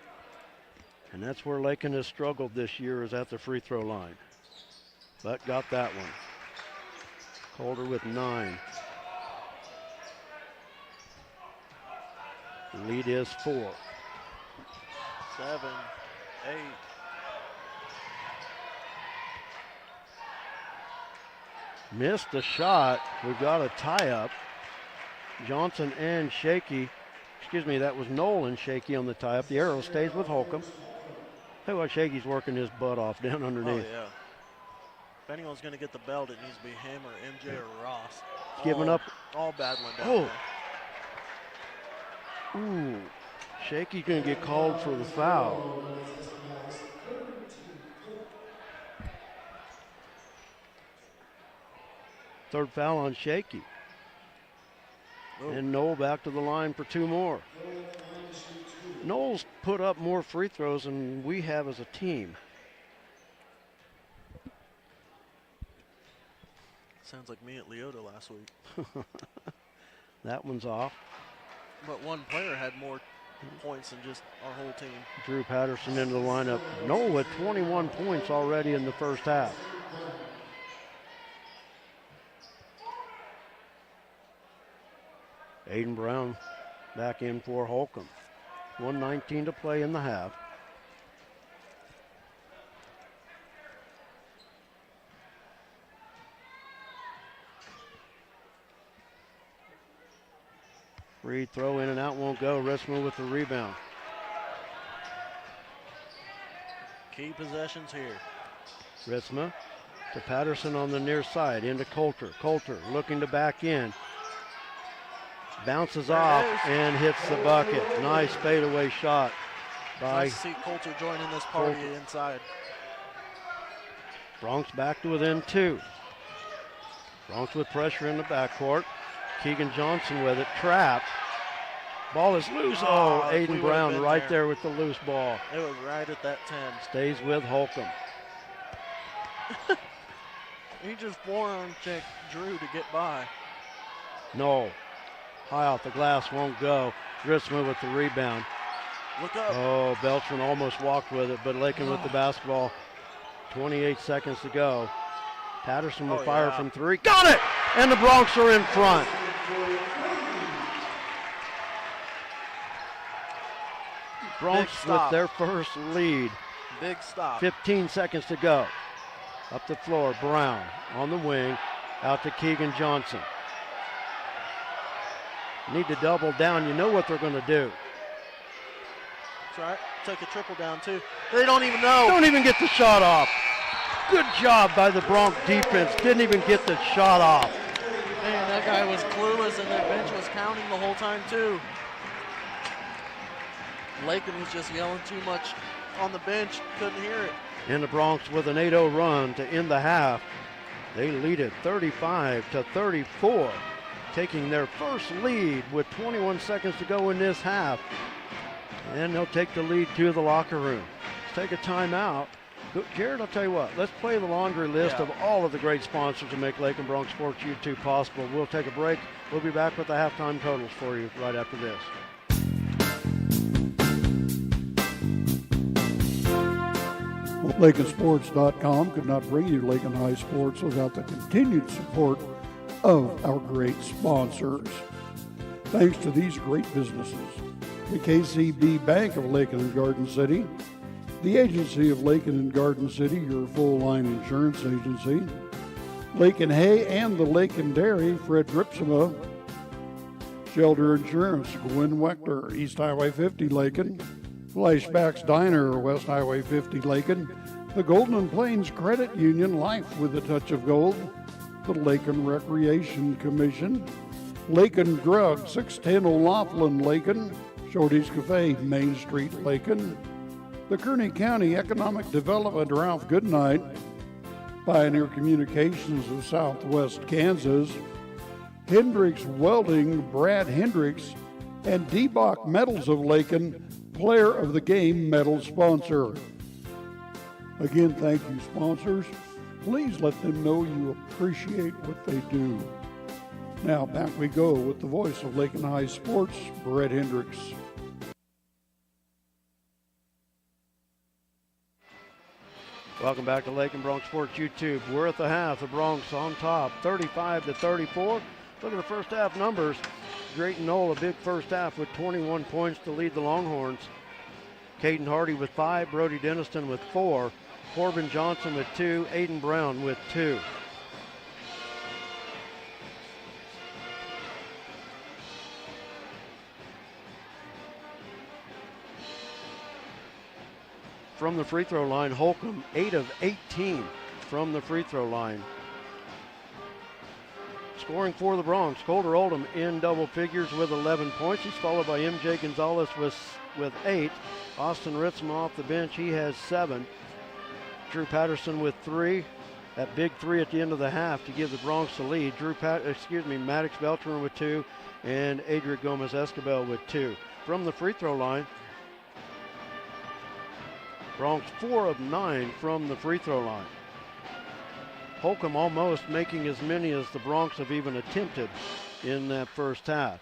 And that's where Lakin has struggled this year, is at the free throw line. But got that one. Coulter with 9. The lead is 4. 7, 8. Missed the shot. We've got a tie-up. Johnson and Shaky. That was Knoll and Shaky on the tie-up. The arrow stays with Holcomb. Hey, what Shaky's working his butt off down underneath. Oh, yeah. If anyone's going to get the belt, it needs to be him or MJ or Ross. Giving up. All battling down there. Ooh. Shaky's going to get called for the foul. Third foul on Shaky. And Knoll back to the line for 2 more. Knoll's put up more free throws than we have as a team. Sounds like me at Leota last week. That one's off. But one player had more points than just our whole team. Drew Patterson into the lineup. Knoll with 21 points already in the first half. Aiden Brown back in for Holcomb. 1:19 to play in the half. Free throw in and out, won't go. Ritzma with the rebound. Key possessions here. Ritzma to Patterson on the near side, into Coulter. Coulter looking to back in. Bounces off and hits the bucket. Nice fadeaway shot by Nice to see Coulter joining this party Coulter. inside. Bronx back to within 2. Bronx with pressure in the backcourt. Keegan Johnson with it, trapped. Ball is loose. Oh, Aiden Brown right there with the loose ball. It was right at that 10. Stays with Holcomb. He just forearm checked Drew to get by. No. High off the glass, won't go. Ritzma with the rebound. Look up. Oh, Beltran almost walked with it, but Lakin with the basketball. 28 seconds to go. Patterson will fire from 3. Got it! And the Bronx are in front. Bronx with their first lead. Big stop. 15 seconds to go. Up the floor, Brown on the wing. Out to Keegan Johnson. Need to double down. You know what they're going to do. That's right. Take a triple down, too. They don't even know. Don't even get the shot off. Good job by the Bronx defense. Didn't even get the shot off. Man, that guy was clueless, and their bench was counting the whole time, too. Lakin was just yelling too much on the bench. Couldn't hear it. And the Bronx with an 8-0 run to end the half. They lead it 35-34. Taking their first lead with 21 seconds to go in this half. And they'll take the lead to the locker room. Let's take a timeout. Jared, I'll tell you what, let's play the laundry list of all of the great sponsors that make Lakin Bronx Sports YouTube possible. We'll take a break. We'll be back with the halftime totals for you right after this. LakinSports.com could not bring you Lakin High Sports without the continued support of our great sponsors. Thanks to these great businesses: the KCB Bank of Lakin and Garden City, the Agency of Lakin and Garden City, your full-line insurance agency, Lakin Hay and the Lakin Dairy, Fred Ripsema, Shelter Insurance, Gwen Wechter, East Highway 50 Lakin, Flashbacks Diner, West Highway 50 Lakin, the Golden Plains Credit Union, Life with a Touch of Gold, the Lakin Recreation Commission, Lakin Drug, 610 O'Laughlin Lakin, Shorty's Cafe, Main Street Lakin, the Kearney County Economic Development, Ralph Goodnight, Pioneer Communications of Southwest Kansas, Hendricks Welding, Brad Hendricks, and D-Bach Metals of Lakin, Player of the Game medal sponsor. Again, thank you, sponsors. Please let them know you appreciate what they do. Now, back we go with the voice of Lakin High Sports, Brett Hendricks. Welcome back to Lakin Bronx Sports YouTube. We're at the half. The Bronx on top, 35-34. Look at the first half numbers. Drayton Knoll, a big first half with 21 points to lead the Longhorns. Caden Hardy with 5, Brody Denniston with 4, Corbin Johnson with 2, Aiden Brown with 2. From the free throw line, Holcomb 8 of 18 from the free throw line. Scoring for the Bronx, Colter Oldham in double figures with 11 points. He's followed by MJ Gonzalez with 8. Austin Ritzma off the bench, he has 7. Drew Patterson with 3. that big three at the end of the half to give the Bronx the lead. Maddox Beltran with 2 and Adrian Gomez Escobar with 2. From the free throw line, Bronx 4 of 9 from the free throw line. Holcomb almost making as many as the Bronx have even attempted in that first half.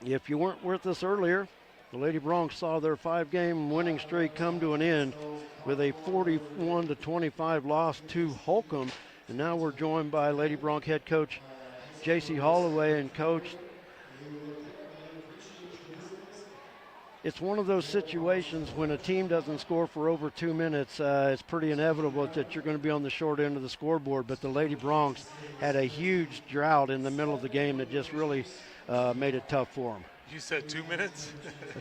If you weren't with us earlier, the Lady Bronx saw their 5-game winning streak come to an end with a 41-25 loss to Holcomb. And now we're joined by Lady Bronx head coach J.C. Holloway. And coach, it's one of those situations when a team doesn't score for over 2 minutes, it's pretty inevitable that you're going to be on the short end of the scoreboard. But the Lady Bronx had a huge drought in the middle of the game that just really made it tough for them. You said 2 minutes?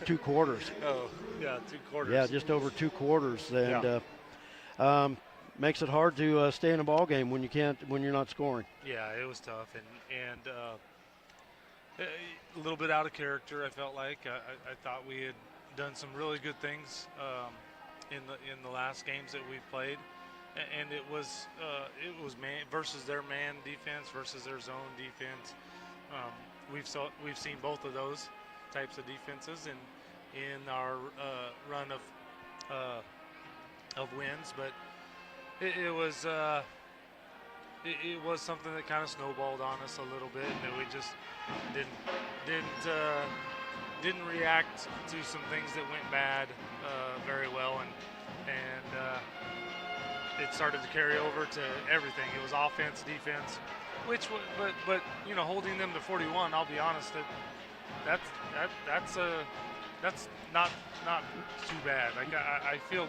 2 quarters. Oh, yeah, 2 quarters. Yeah, just over 2 quarters. And makes it hard to stay in a ball game when you're not scoring. Yeah, it was tough, and a little bit out of character. I felt like I thought we had done some really good things in the last games that we played, and it was man versus their man defense versus their zone defense. We've seen both of those types of defenses in our run of wins, but it was something that kind of snowballed on us a little bit, and we just didn't react to some things that went bad very well, and it started to carry over to everything. It was offense, defense, but you know, holding them to 41. I'll be honest, that's not too bad. Like I feel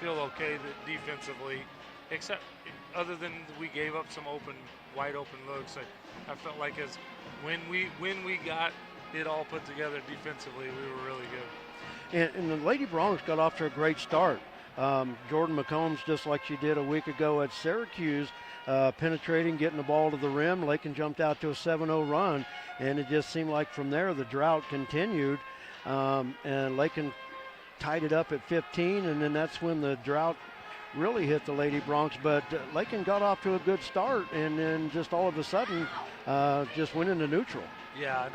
okay that defensively, except other than we gave up some wide open looks. I felt like as when we got it all put together defensively, we were really good. And the Lady Bronx got off to a great start. Jordan McCombs, just like she did a week ago at Syracuse, penetrating, getting the ball to the rim. Lakin jumped out to a 7-0 run, and it just seemed like from there the drought continued. And Lakin tied it up at 15, and then that's when the drought really hit the Lady Bronx. But Lakin got off to a good start, and then just all of a sudden just went into neutral. Yeah,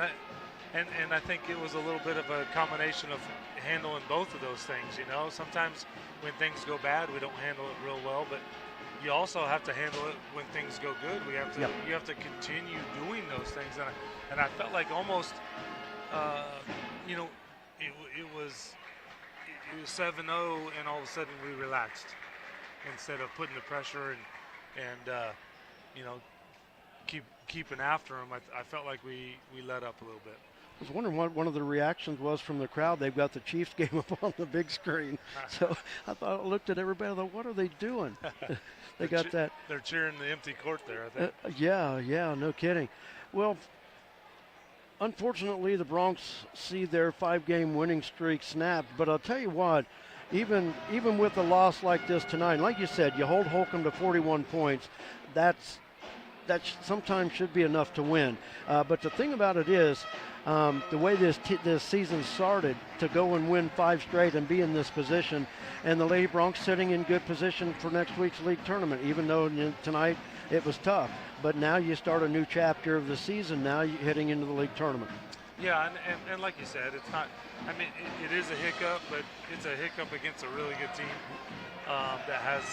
and I think it was a little bit of a combination of handling both of those things. You know, sometimes when things go bad, we don't handle it real well, but you also have to handle it when things go good. You have to continue doing those things, and I felt like almost, you know, it was 7-0, and all of a sudden we relaxed instead of putting the pressure and you know, keeping after them. I felt like we let up a little bit. I was wondering what one of the reactions was from the crowd. They've got the Chiefs game up on the big screen. So I thought, I looked at everybody, I thought, what are they doing? They got that. They're cheering the empty court there, I think. Yeah, no kidding. Well, unfortunately, the Bronx see their 5-game winning streak snapped. But I'll tell you what, even with a loss like this tonight, like you said, you hold Holcomb to 41 points. That sometimes should be enough to win. But the thing about it is, the way this season started, to go and win 5 straight and be in this position, and the Lady Bronx sitting in good position for next week's league tournament, even though tonight it was tough. But now you start a new chapter of the season, now you're heading into the league tournament. Yeah, and like you said, it's not, I mean, it is a hiccup, but it's a hiccup against a really good team that has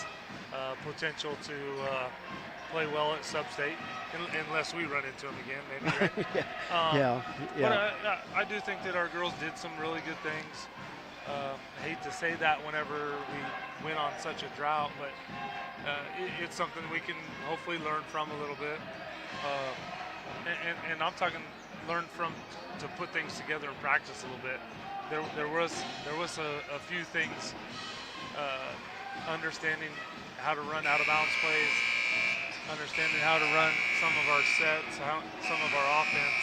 potential to play well at Sub-State, unless we run into them again, maybe, right? Yeah. But I do think that our girls did some really good things. I hate to say that whenever we went on such a drought, but it's something we can hopefully learn from a little bit. And I'm talking learn from to put things together and practice a little bit. There was a few things, understanding how to run out of bounds plays, understanding how to run some of our sets, some of our offense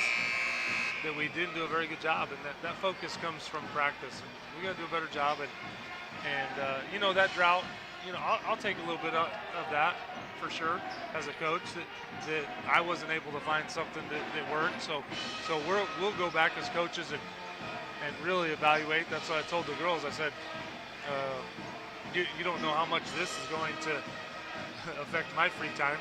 that we didn't do a very good job, and that focus comes from practice. We got to do a better job, and you know, that drought, you know, I'll take a little bit of that for sure as a coach, that I wasn't able to find something that worked. So we'll go back as coaches and really evaluate. That's what I told the girls. I said, you don't know how much this is going to affect my free time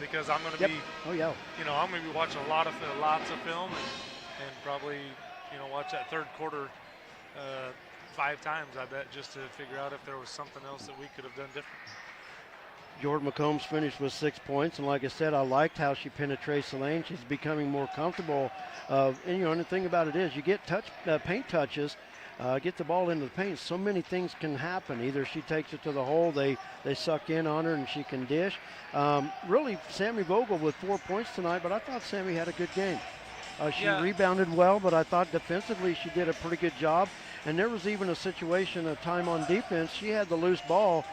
because I'm going to be, I'm going to be watching lots of film and probably, watch that third quarter 5 times, I bet, just to figure out if there was something else that we could have done different. Jordan McCombs finished with 6 points, and like I said, I liked how she penetrates the lane. She's becoming more comfortable. And the thing about it is, you get paint touches, get the ball into the paint. So many things can happen. Either she takes it to the hole, they suck in on her, and she can dish. Really, Sammy Vogel with 4 points tonight, but I thought Sammy had a good game. She rebounded well, but I thought defensively she did a pretty good job. And there was even a situation, a time on defense. She had the loose ball.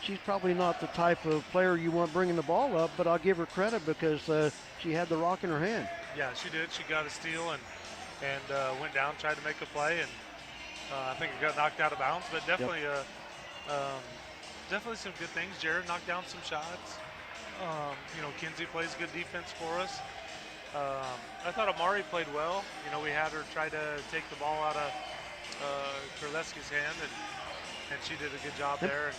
She's probably not the type of player you want bringing the ball up, but I'll give her credit because she had the rock in her hand. Yeah, she did. She got a steal and went down, tried to make a play, and I think it got knocked out of bounds. But definitely, definitely some good things. Jared knocked down some shots. Kinsey plays good defense for us. I thought Amari played well. We had her try to take the ball out of Kurleski's hand, and she did a good job there.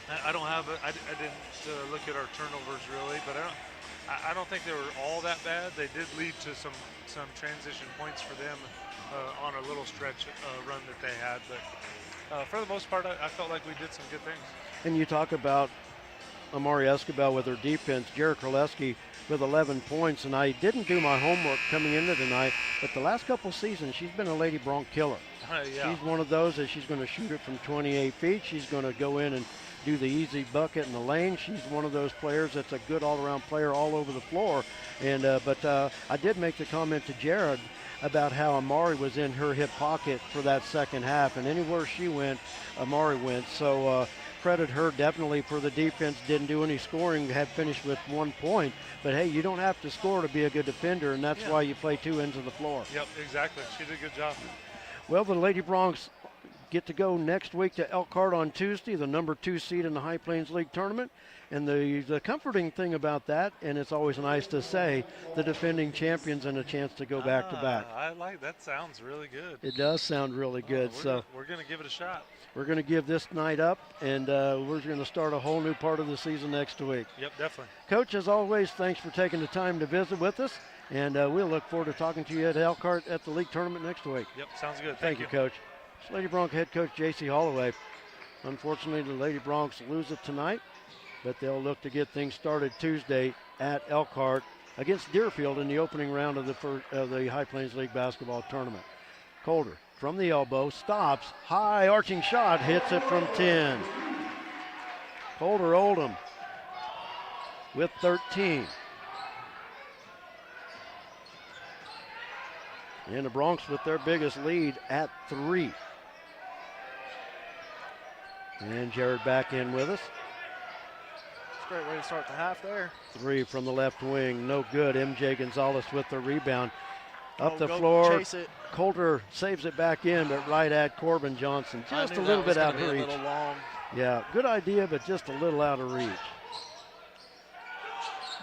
And I didn't look at our turnovers really, but I don't think they were all that bad. They did lead to some transition points for them on a little stretch run that they had. But for the most part, I felt like we did some good things. And you talk about Amari Escobar with her defense, Jared Kurleski with 11 points, and I didn't do my homework coming into tonight, but the last couple seasons she's been a Lady Bronc killer. She's one of those that she's going to shoot it from 28 feet. She's going to go in and do the easy bucket in the lane. She's one of those players that's a good all-around player all over the floor. And but I did make the comment to Jared about how Amari was in her hip pocket for that second half, and anywhere she went, Amari went. So credit her definitely for the defense. Didn't do any scoring, had finished with 1 point. But hey, you don't have to score to be a good defender, and that's why you play 2 ends of the floor. Yep, exactly. She did a good job. Well, the Lady Broncs get to go next week to Elkhart on Tuesday, the number 2 seed in the High Plains League tournament. And the comforting thing about that, and it's always nice to say, the defending champions and a chance to go back to back. I like that. Sounds really good. It does sound really good. We're going to give it a shot. We're going to give this night up, and we're going to start a whole new part of the season next week. Yep, definitely. Coach, as always, thanks for taking the time to visit with us, and we'll look forward to talking to you at Elkhart at the league tournament next week. Yep, sounds good. Thank you, Coach. It's Lady Bronc head coach J.C. Holloway. Unfortunately, the Lady Broncs lose it tonight, but they'll look to get things started Tuesday at Elkhart against Deerfield in the opening round of the High Plains League basketball tournament. Colder from the elbow, stops, high arching shot, hits it from 10. Colder Oldham with 13. And the Broncs with their biggest lead at 3. And Jared back in with us. It's a great way to start the half there. 3 from the left wing, no good. MJ Gonzalez with the rebound. Up the floor, chase it. Coulter saves it back in, but right at Corbin Johnson. Just a little bit out of reach. A little long. Yeah, good idea, but just a little out of reach.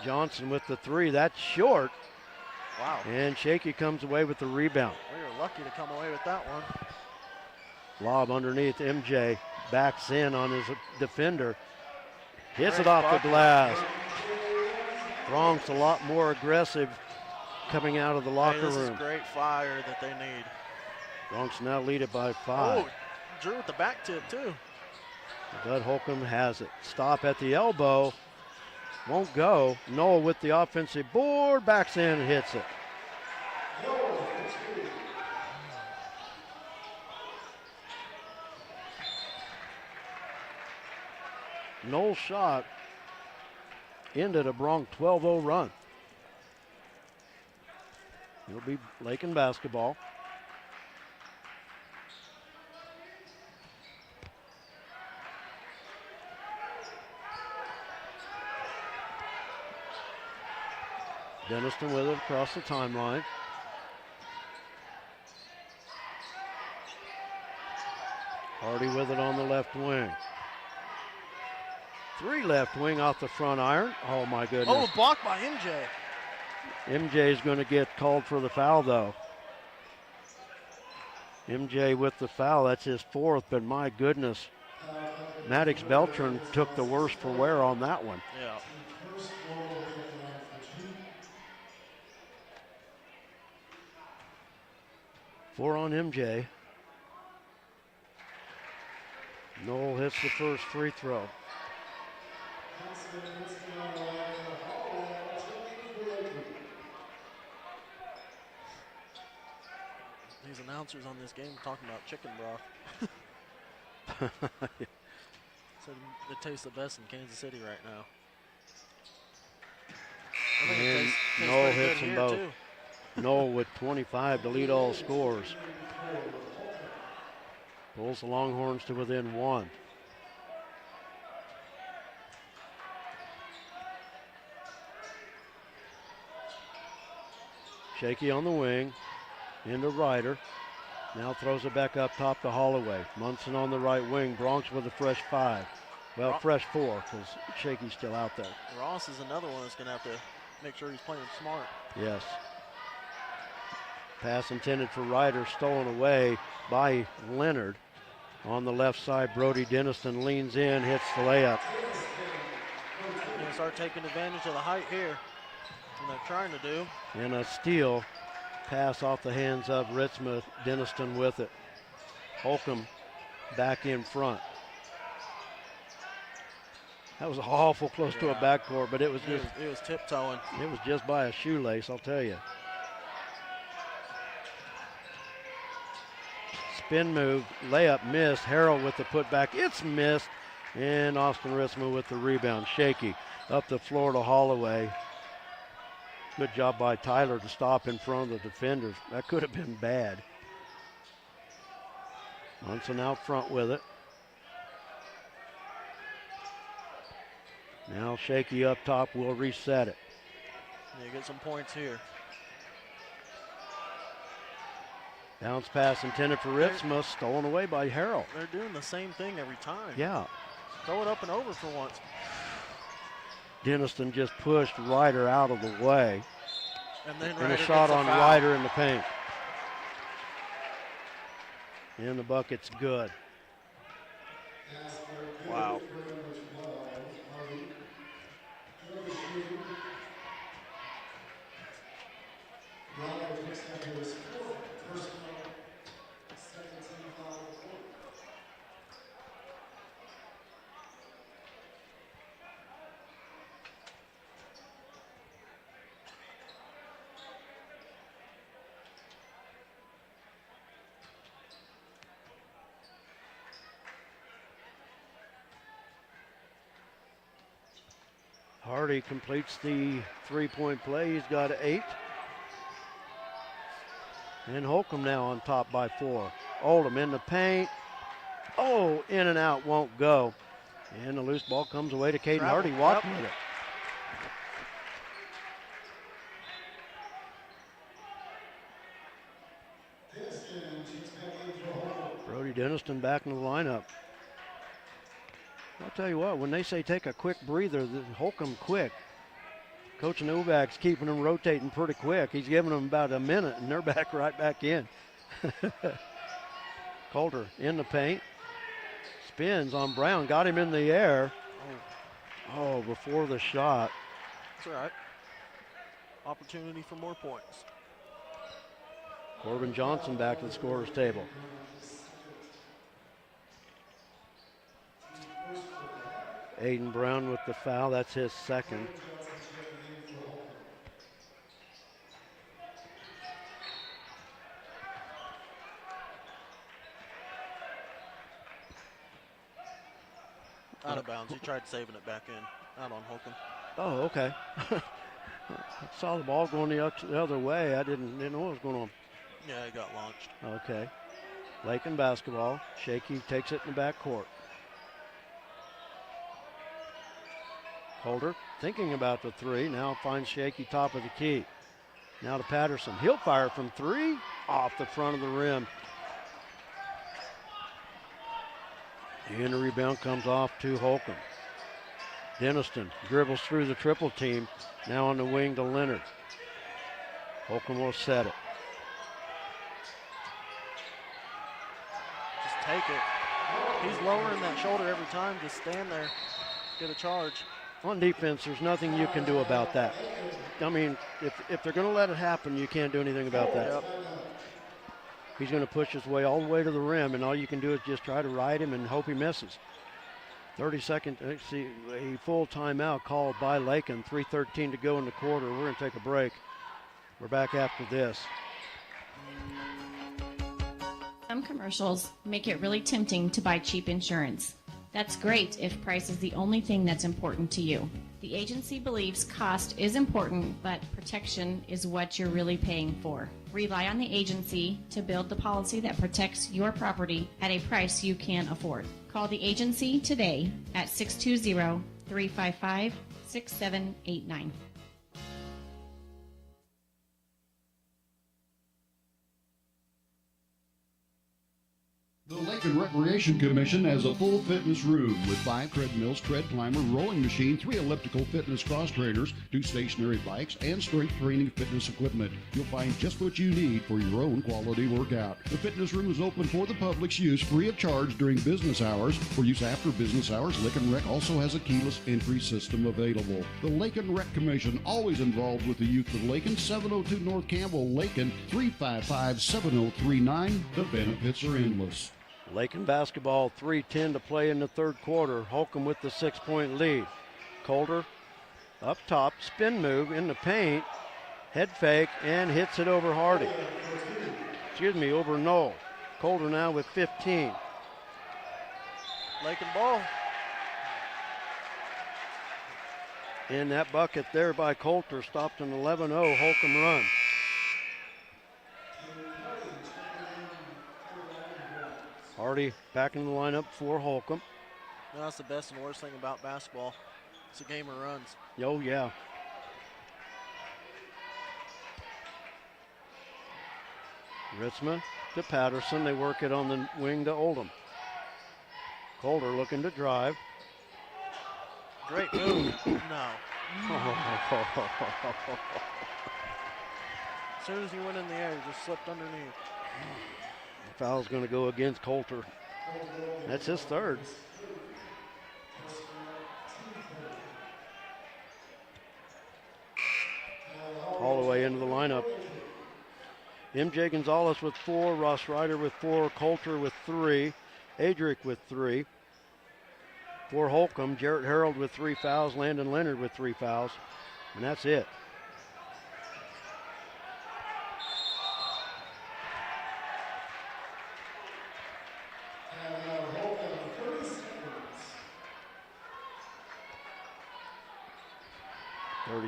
Johnson with the 3, that's short. Wow. And Shaky comes away with the rebound. We were lucky to come away with that one. Lob underneath, MJ backs in on his defender. Hits it off the glass. Broncs a lot more aggressive coming out of the locker room. This is great fire that they need. Broncs now lead it by 5. Oh, Drew with the back tip too. Bud Holcomb has it. Stop at the elbow. Won't go. Noel with the offensive board. Backs in and hits it. Noel's shot ended a Bronc 12-0 run. It'll be Lakin basketball. Denniston with it across the timeline. Hardy with it on the left wing. 3 left wing off the front iron. Oh my goodness. Oh, blocked by MJ. MJ is going to get called for the foul though. MJ with the foul. That's his fourth, but my goodness. Maddox Beltran took the worst for wear on that one. Yeah. Four on MJ. Noel hits the first free throw. These announcers on this game are talking about chicken broth. Said it tastes the best in Kansas City right now. I think it tastes Noel pretty hits good them here both. too. Noel with 25 to lead all scores. Pulls the Longhorns to within one. Shaky on the wing, into Ryder. Now throws it back up top to Holloway. Munson on the right wing, Bronx with a fresh 5. Well, fresh 4, because Shaky's still out there. Ross is another one that's going to have to make sure he's playing smart. Yes. Pass intended for Ryder, stolen away by Leonard. On the left side, Brody Denniston leans in, hits the layup. Going to start taking advantage of the height here. And they're trying to do. And a steal. Pass off the hands of Ritzma. Denniston with it. Holcomb back in front. That was awful close to a backcourt, but it was just it was tiptoeing. It was just by a shoelace, I'll tell you. Spin move, layup missed. Harrell with the putback, it's missed. And Austin Ritzma with the rebound. Shaky up the floor to Holloway. Good job by Tyler to stop in front of the defenders. That could have been bad. Munson out front with it. Now Shaky up top will reset it. Yeah, get some points here. Bounce pass intended for Ritzma, stolen away by Harrell. They're doing the same thing every time. Yeah. Throw it up and over for once. Denniston just pushed Ryder out of the way. And then a shot on Ryder in the paint. And the bucket's good. Wow. Hardy completes the three-point play. He's got 8. And Holcomb now on top by 4. Oldham in the paint. Oh, in and out, won't go. And the loose ball comes away to Caden Hardy. Walking with it. Brody Denniston back in the lineup. I'll tell you what, when they say take a quick breather, Holcomb quick. Coach Novak's keeping them rotating pretty quick. He's giving them about a minute, and they're back right back in. Coulter in the paint. Spins on Brown, got him in the air. Oh, before the shot. That's all right. Opportunity for more points. Corbin Johnson back to the scorer's table. Aiden Brown with the foul, that's his second. Out of bounds. He tried saving it back in. Out on Holcomb. Oh, okay. I saw the ball going the other way. I didn't know what was going on. Yeah, it got launched. Okay. Lakin basketball. Shaky takes it in the backcourt. Holder thinking about the 3. Now finds Shaky top of the key. Now to Patterson. He'll fire from 3 off the front of the rim. And the rebound comes off to Holcomb. Denniston dribbles through the triple team. Now on the wing to Leonard. Holcomb will set it. take it. He's lowering that shoulder every time. Just stand there, get a charge. On defense, there's nothing you can do about that. I mean, if they're going to let it happen, you can't do anything about that. Yep. He's going to push his way all the way to the rim, and all you can do is just try to ride him and hope he misses. 30-second, see, a full timeout called by Lakin. 3:13 to go in the quarter. We're going to take a break. We're back after this. Some commercials make it really tempting to buy cheap insurance. That's great if price is the only thing that's important to you. The agency believes cost is important, but protection is what you're really paying for. Rely on the agency to build the policy that protects your property at a price you can afford. Call the agency today at 620-355-6789. The Lakin Recreation Commission has a full fitness room with 5 treadmills, tread climber, rowing machine, 3 elliptical fitness cross trainers, 2 stationary bikes, and strength training fitness equipment. You'll find just what you need for your own quality workout. The fitness room is open for the public's use free of charge during business hours. For use after business hours, Lakin Rec also has a keyless entry system available. The Lakin Rec Commission, always involved with the youth of Lakin, 702 North Campbell, Lakin, 355-7039. The benefits are endless. Lakin basketball, 3:10 to play in the third quarter. Holcomb with the 6-point lead. Coulter up top, spin move in the paint, head fake, and hits it over Hardy. Over Knoll. Coulter now with 15. Lakin ball. And that bucket there by Coulter stopped an 11-0 Holcomb run. Hardy back in the lineup for Holcomb. That's the best and worst thing about basketball. It's a game of runs. Oh, yeah. Ritzma to Patterson. They work it on the wing to Oldham. Coulter looking to drive. Great move. No. As soon as he went in the air, he just slipped underneath. Foul's going to go against Coulter. That's his third. All the way into the lineup. MJ Gonzalez with 4, Ross Ryder with 4, Coulter with 3, Adric with 3. For Holcomb, Jarrett Harold with 3 fouls, Landon Leonard with 3 fouls, and that's it.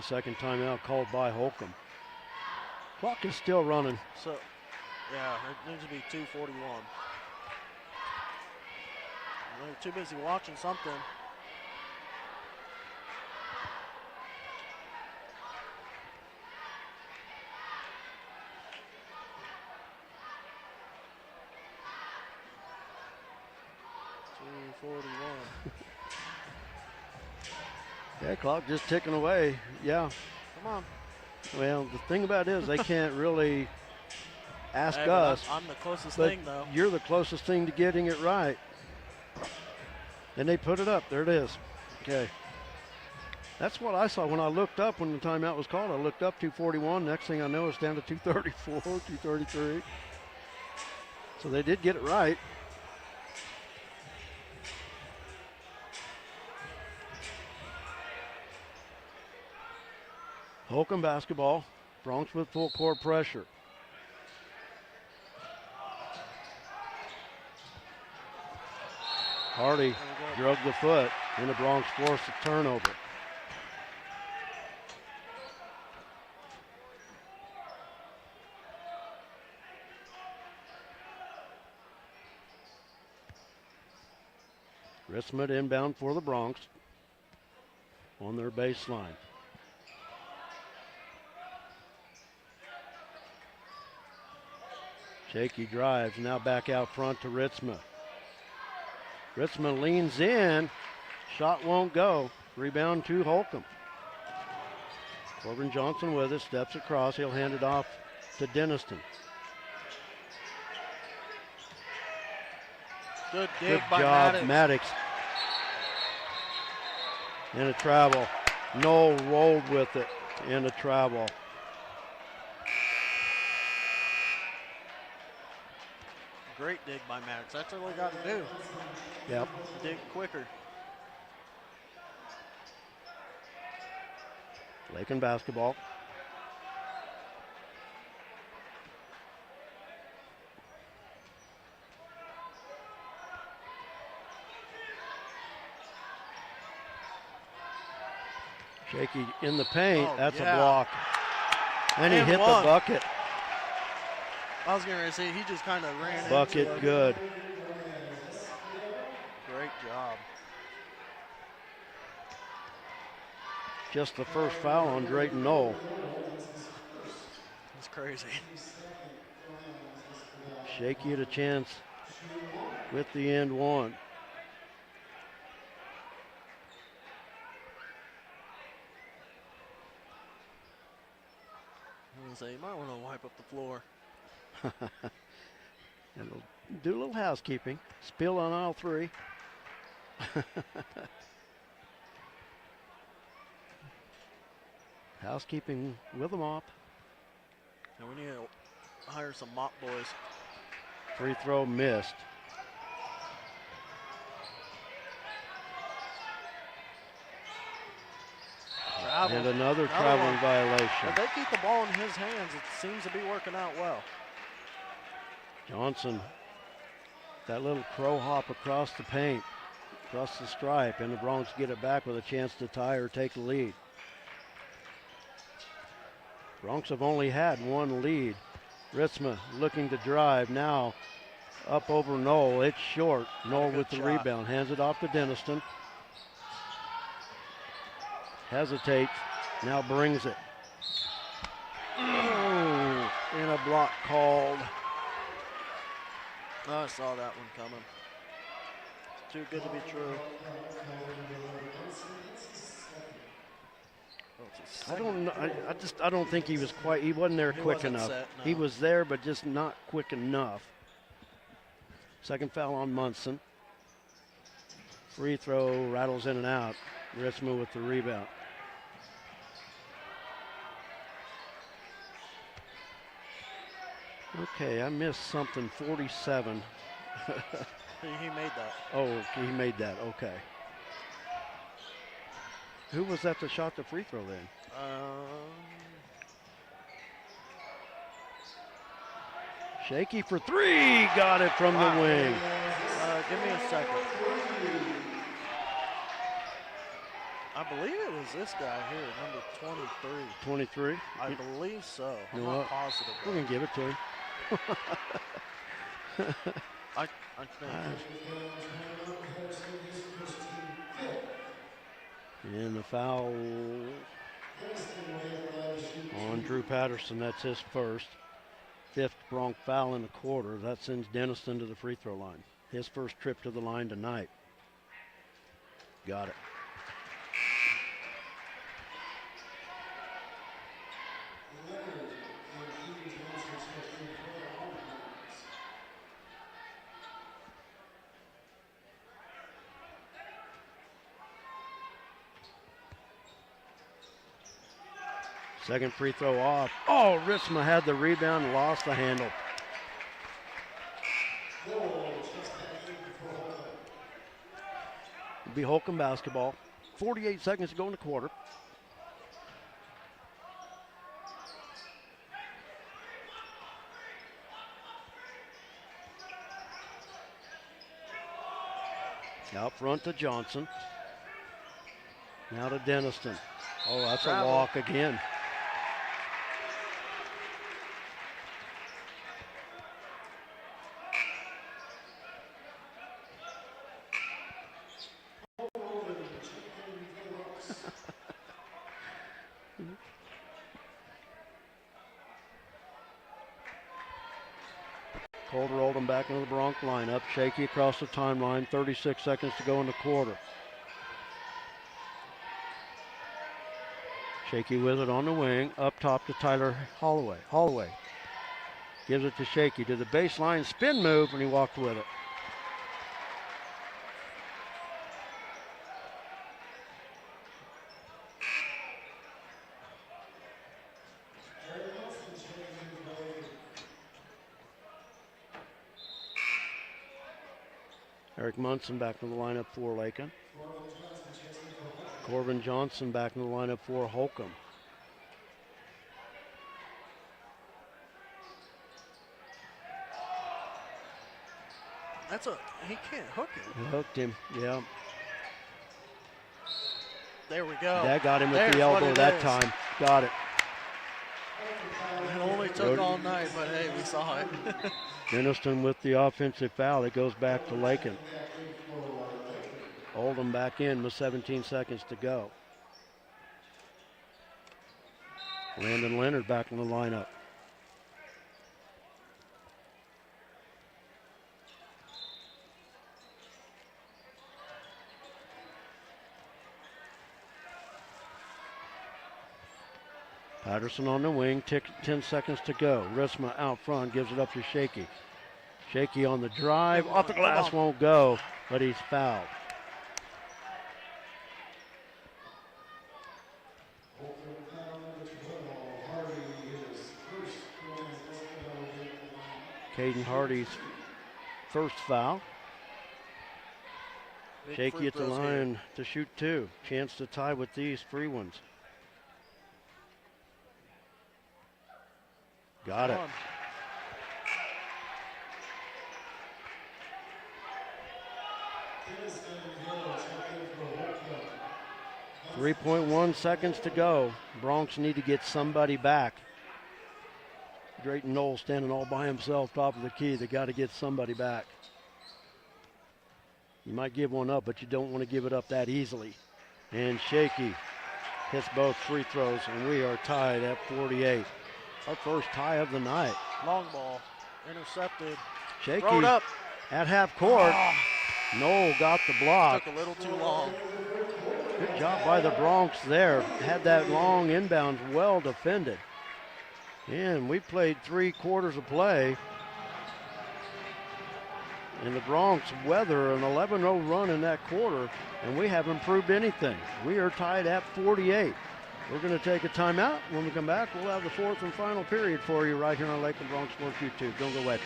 Second timeout called by Holcomb. Clock is still running. So, yeah, it needs to be 2:41. They're too busy watching something. Yeah, clock just ticking away. Yeah. Come on. Well, the thing about it is they can't really ask us. I'm the closest thing, though. You're the closest thing to getting it right. And they put it up. There it is. Okay. That's what I saw when I looked up when the timeout was called. I looked up 2:41. Next thing I know, it's down to 2:34, 2:33. So they did get it right. Holcomb basketball. Bronx with full court pressure. Hardy drug the foot, and the Bronx forced a turnover. Ritzman inbound for the Bronx on their baseline. Shaky drives, now back out front to Ritzma. Ritzma leans in, shot won't go. Rebound to Holcomb. Corbin Johnson with it, steps across, he'll hand it off to Denniston. Good dig Good by job, Maddox. In a travel. Knoll rolled with it in a travel. Great dig by Maddox. That's all we got to do. Yep. Dig quicker. Lakin basketball. Shaky in the paint. That's a block. And he hit the bucket. I was going to say, he just kind of ran bucket into it. Good. Great job. Just the first foul on Drayton Knoll. That's crazy. Shaky had a chance with the end one. Say, you might want to wipe up the floor. And do a little housekeeping. Spill on aisle 3. Housekeeping with a mop. And we need to hire some mop boys. Free throw missed. Travel. And another traveling violation. If they keep the ball in his hands, it seems to be working out well. Johnson, that little crow hop across the paint, across the stripe, and the Bronx get it back with a chance to tie or take the lead. Bronx have only had one lead. Ritzma looking to drive now up over Knoll. It's short. Knoll with the rebound. Hands it off to Denniston. Hesitates. Now brings it. Oh, and a block called. Oh, I saw that one coming. It's too good to be true. I don't think he wasn't there quick enough. Set, no. He was there, but just not quick enough. Second foul on Munson. Free throw rattles in and out. Ritzma with the rebound. Okay, I missed something. 47. He made that. Oh, he made that. Okay. Who was that that shot the free throw then? Shaky for 3. Got it from the wing. Give me a second. I believe it was this guy here, number 23. 23? I believe so. I'm You know not what? positive. We're going to give it to him. I think. And the foul on Drew Patterson. That's his first. 5th Bronx foul in the quarter. That sends Denniston to the free throw line. His first trip to the line tonight. Got it. Second free throw off. Oh, Ritzma had the rebound and lost the handle. It'll be Holcomb basketball. 48 seconds to go in the quarter. Out front to Johnson. Now to Denniston. Oh, that's a walk again. Calder rolled him back into the Bronx lineup. Shaky across the timeline. 36 seconds to go in the quarter. Shaky with it on the wing. Up top to Tyler Holloway. Holloway gives it to Shaky to the baseline. Spin move, and he walked with it. Eric Munson back in the lineup for Lakin. Corbin Johnson back in the lineup for Holcomb. He can't hook it. He hooked him, yeah. There we go. That got him with the elbow that time. Got it. It only took all night, but hey, we saw it. Denniston with the offensive foul. It goes back to Lakin. Oldham back in with 17 seconds to go. Landon Leonard back in the lineup. Patterson on the wing, 10 seconds to go. Risma out front, gives it up to Shaky. Shaky on the drive, off the glass, won't go, but he's fouled. Caden Hardy's first foul. Shaky at the line to shoot two. Chance to tie with these free ones. Got it. 3.1 seconds to go. Bronx need to get somebody back. Drayton Knoll standing all by himself, top of the key. They got to get somebody back. You might give one up, but you don't want to give it up that easily. And Shaky hits both free throws, and we are tied at 48. Our first tie of the night. Long ball, intercepted. Shaky Thrown up at half court. Knoll got the block. Took a little too long. Good job by the Bronx there. Had that long inbound well defended. And we played 3 quarters of play. And the Bronx weather an 11-0 run in that quarter, and we haven't proved anything. We are tied at 48. We're going to take a timeout. When we come back, we'll have the fourth and final period for you right here on Lakin Bronx Sports YouTube. Don't go away.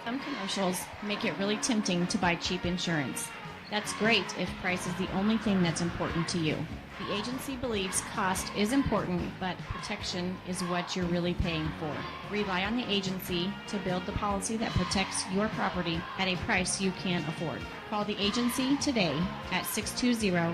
Some commercials make it really tempting to buy cheap insurance. That's great if price is the only thing that's important to you. The agency believes cost is important, but protection is what you're really paying for. Rely on the agency to build the policy that protects your property at a price you can't afford. Call the agency today at 620-355-6789.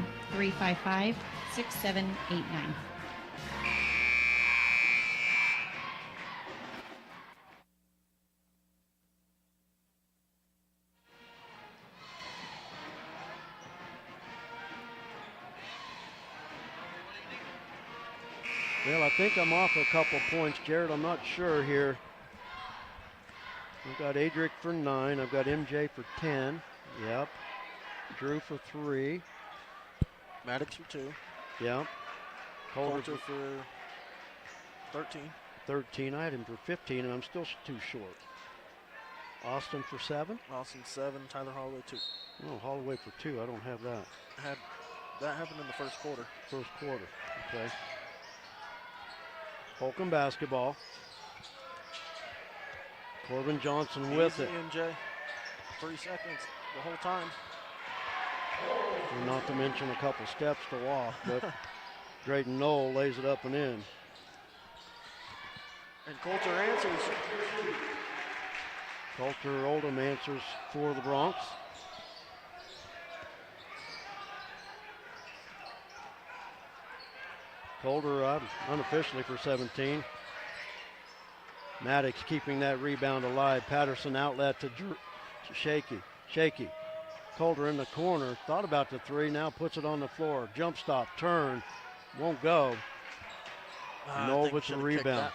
Well, I think I'm off a couple points, Jared. I'm not sure here. I've got Adric for 9. I've got MJ for 10. Yep. Drew for 3. Maddox for 2. Yep. Coulter for 13. 13. I had him for 15, and I'm still too short. Austin for 7. Austin 7. Tyler Holloway 2. Oh, Holloway for 2. I don't have that. That happened in the first quarter. First quarter. Okay. Holcomb basketball. Corbin Johnson with it. MJ. 3 seconds the whole time. And not to mention a couple steps to walk, but Drayton Knoll lays it up and in. And Coulter answers. Coulter Oldham answers for the Bronx. Coulter unofficially for 17. Maddox keeping that rebound alive. Patterson outlet to Shaky. Shaky. Coulter in the corner. Thought about the 3. Now puts it on the floor. Jump stop. Turn. Won't go. Knoll with the rebound.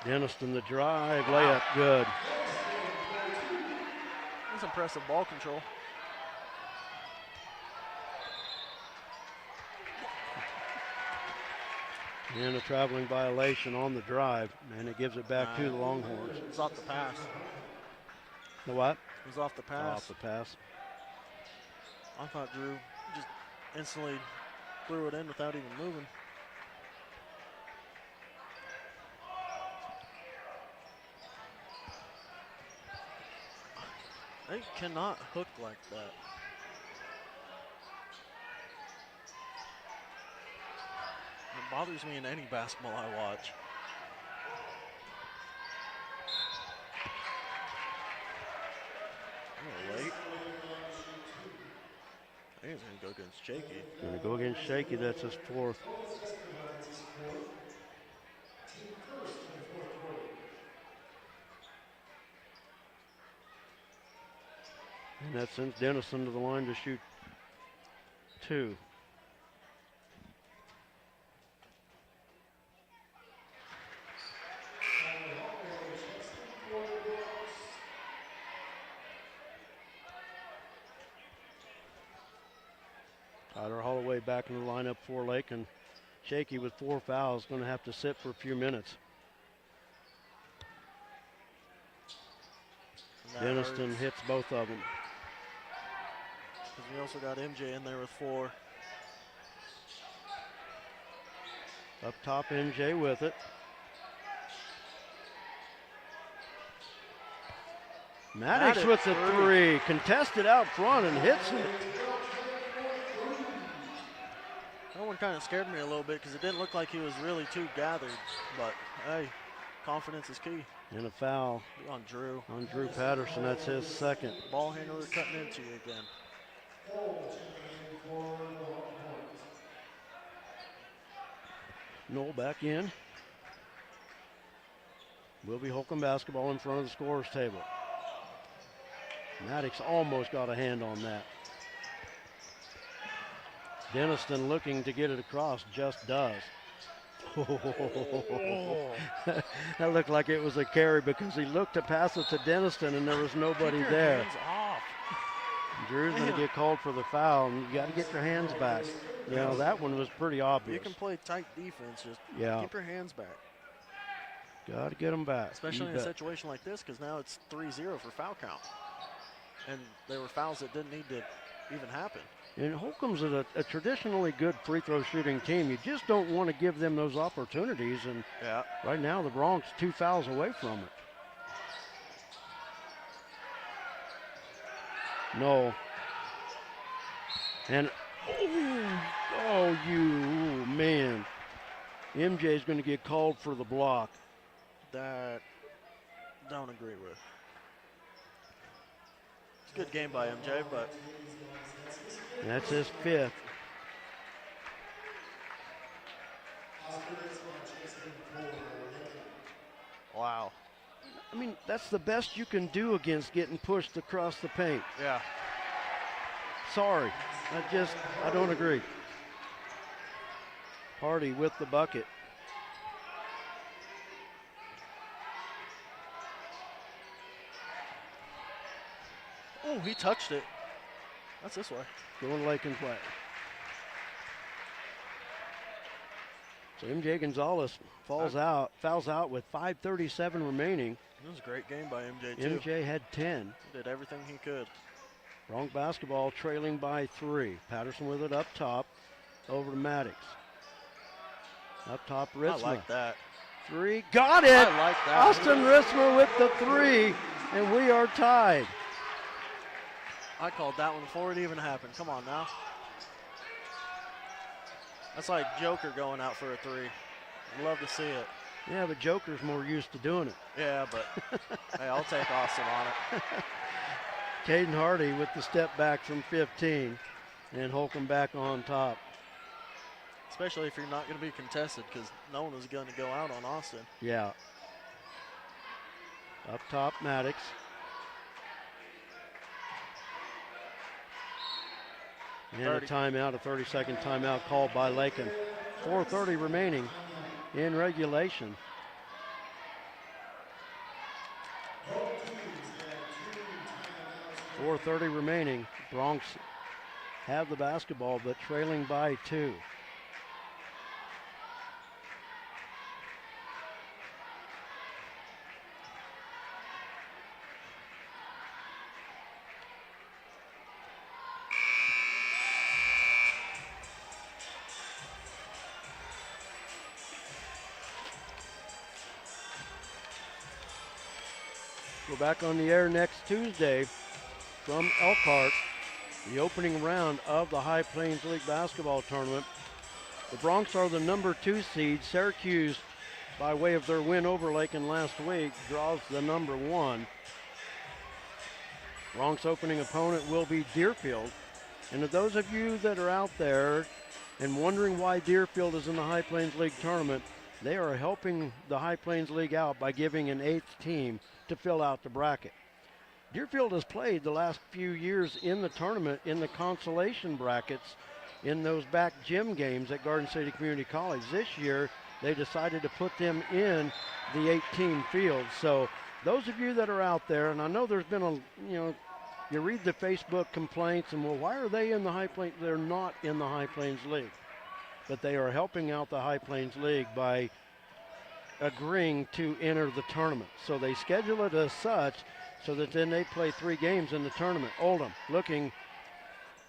Denniston the drive, layup, good. That's impressive ball control. And a traveling violation on the drive, and it gives it back to the Longhorns. It's off the pass. The what? It was off the pass. Off the pass. I thought Drew instantly threw it in without even moving. They cannot hook like that. It bothers me in any basketball I watch. A little late. I think he's going to go against Shaky. Going to go against Shaky. That's his fourth. And that sends Dennison to the line to shoot 2. Tyler Holloway back in the lineup for Lakin. Shaky with 4 fouls, going to have to sit for a few minutes. Dennison hits both of them. We also got MJ in there with 4. Up top, MJ with it. Maddox with the 3. Contested out front and hits it. That one kind of scared me a little bit because it didn't look like he was really too gathered. But, hey, confidence is key. And a foul on Drew. On Drew Patterson. That's his second. Ball handler cutting into you again. Noel back in. Will be Holcomb basketball in front of the scorer's table. Maddox almost got a hand on that. Dennison looking to get it across, just does. That looked like it was a carry because he looked to pass it to Dennison and there was nobody there. Hands off. Drew's going to get called for the foul, and you got to get your hands back. You know, that one was pretty obvious. You can play tight defense, just keep your hands back. Got to get them back. Especially in a situation like this, because now it's 3-0 for foul count. And there were fouls that didn't need to even happen. And Holcomb's a traditionally good free throw shooting team. You just don't want to give them those opportunities. And right now, the Bronx 2 fouls away from it. No. And, man. MJ's going to get called for the block. That, don't agree with. It's a good game by MJ, but. That's his 5th. Wow. I mean, that's the best you can do against getting pushed across the paint. Yeah. Sorry. I don't agree. Hardy with the bucket. Oh, he touched it. That's this way. Going Lakin play. So MJ Gonzalez fouls out with 5:37 remaining. It was a great game by MJ too. MJ had 10. He did everything he could. Bronx basketball trailing by 3. Patterson with it up top. Over to Maddox. Up top, Ritzmer. I like that. 3. Got it! I like that. Austin Ritzmer with the 3. And we are tied. I called that one before it even happened. Come on now. That's like Joker going out for a 3. I'd love to see it. Yeah, but Joker's more used to doing it. Yeah, but hey, I'll take Austin on it. Caden Hardy with the step back from 15. And Holcomb back on top. Especially if you're not going to be contested, because no one is going to go out on Austin. Yeah. Up top, Maddox. And a timeout, a 30-second timeout called by Lakin. 4:30 remaining in regulation. .430 remaining. Bronx have the basketball, but trailing by 2. We're back on the air next Tuesday from Elkhart, the opening round of the High Plains League basketball tournament. The Broncs are the number 2 seed. Syracuse, by way of their win over Lakin last week, draws the number 1. Broncs' opening opponent will be Deerfield. And to those of you that are out there and wondering why Deerfield is in the High Plains League tournament, they are helping the High Plains League out by giving an 8th team to fill out the bracket. Deerfield has played the last few years in the tournament in the consolation brackets in those back gym games at Garden City Community College. This year, they decided to put them in the 8-team field. So those of you that are out there, and I know there's been you read the Facebook complaints and, well, why are they in the High Plains? They're not in the High Plains League. But they are helping out the High Plains League by agreeing to enter the tournament. So they schedule it as such so that then they play 3 games in the tournament. Oldham looking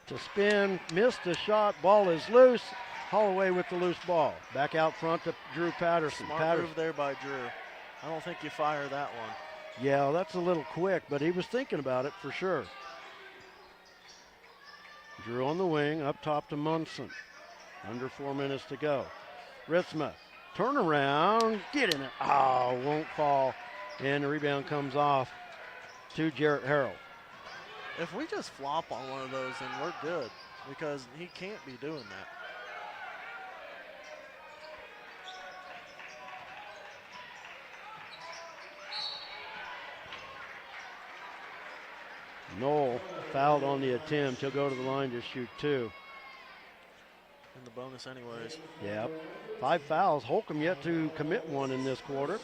to spin, missed the shot, ball is loose. Holloway with the loose ball. Back out front to Drew Patterson. Smart move there by Drew. I don't think you fire that one. Yeah, that's a little quick, but he was thinking about it for sure. Drew on the wing, up top to Munson. Under 4 minutes to go. Ritzma, turn around, get in it. Oh, won't fall. And the rebound comes off to Jarrett Harrell. If we just flop on one of those, then we're good because he can't be doing that. Knoll fouled on the attempt. He'll go to the line to shoot 2. In the bonus anyways. Yep. 5 fouls. Holcomb yet to commit one in this quarter.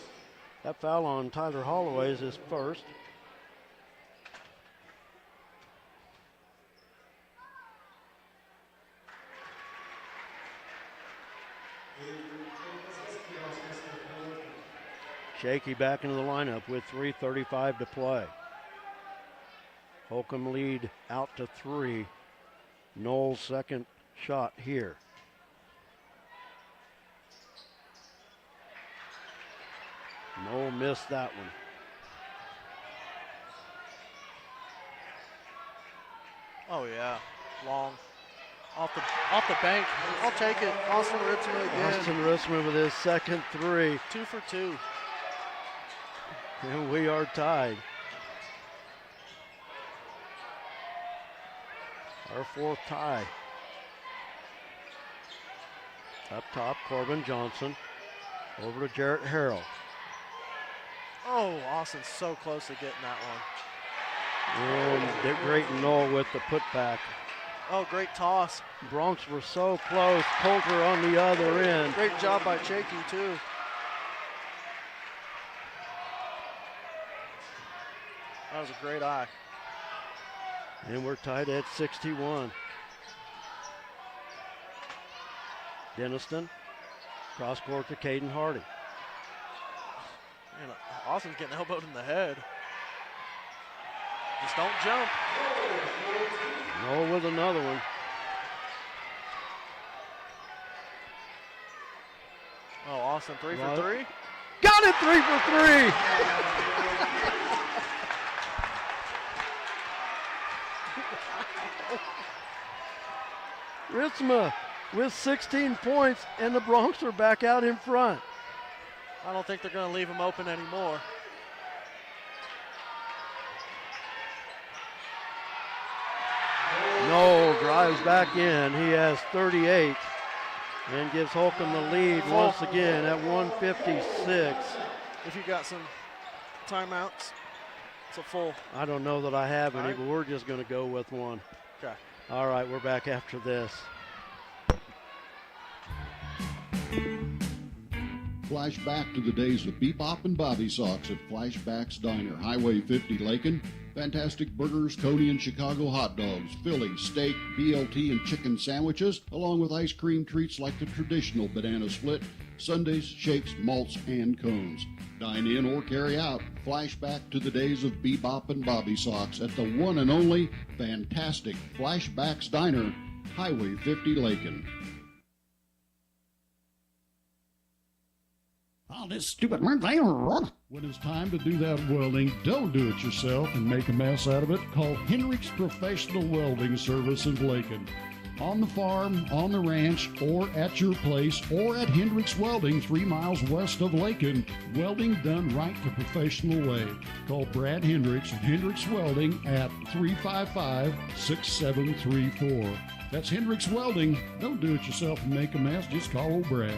That foul on Tyler Holloway is his first. Shaky back into the lineup with 3:35 to play. Holcomb lead out to 3. Knoll's second shot here. Knoll missed that one. Oh yeah, long. Off the bank. I'll take it. Austin Ritzman again. Austin Ritzman with his second 3. 2 for 2. And we are tied. Our 4th tie. Up top, Corbin Johnson. Over to Jarrett Harrell. Oh, Austin's so close to getting that one. And Dick Drayton Knoll with the putback. Oh, great toss. Broncs were so close. Coulter on the other end. Great job by Chakey, too. That was a great eye. And we're tied at 61. Denniston, cross court to Caden Hardy. Man, Austin's getting elbowed in the head. Just don't jump. Knoll with another one. Oh, Austin 3 for 3. Got it, 3 for 3. Ritzma with 16 points, and the Broncs are back out in front. I don't think they're going to leave him open anymore. Knoll drives back in. He has 38 and gives Holcomb the lead once again at 156. If you got some timeouts, it's a full. I don't know that I have any, but we're just going to go with one. Okay. All right, we're back after this. Flashback to the days of Bebop and Bobby Socks at Flashback's Diner, Highway 50, Lakin. Fantastic burgers, Coney and Chicago hot dogs, Philly, steak, BLT, and chicken sandwiches, along with ice cream treats like the traditional banana split, sundaes, shakes, malts, and cones. Dine in or carry out. Flashback to the days of Bebop and Bobby Socks at the one and only fantastic Flashback's Diner, Highway 50, Lakin. Oh, this stupid. When it's time to do that welding, don't do it yourself and make a mess out of it. Call Hendricks Professional Welding Service in Lakin. On the farm, on the ranch, or at your place, or at Hendricks Welding 3 miles west of Lakin. Welding done right the professional way. Call Brad Hendricks at Hendricks Welding at 355-6734. That's Hendricks Welding. Don't do it yourself and make a mess. Just call old Brad.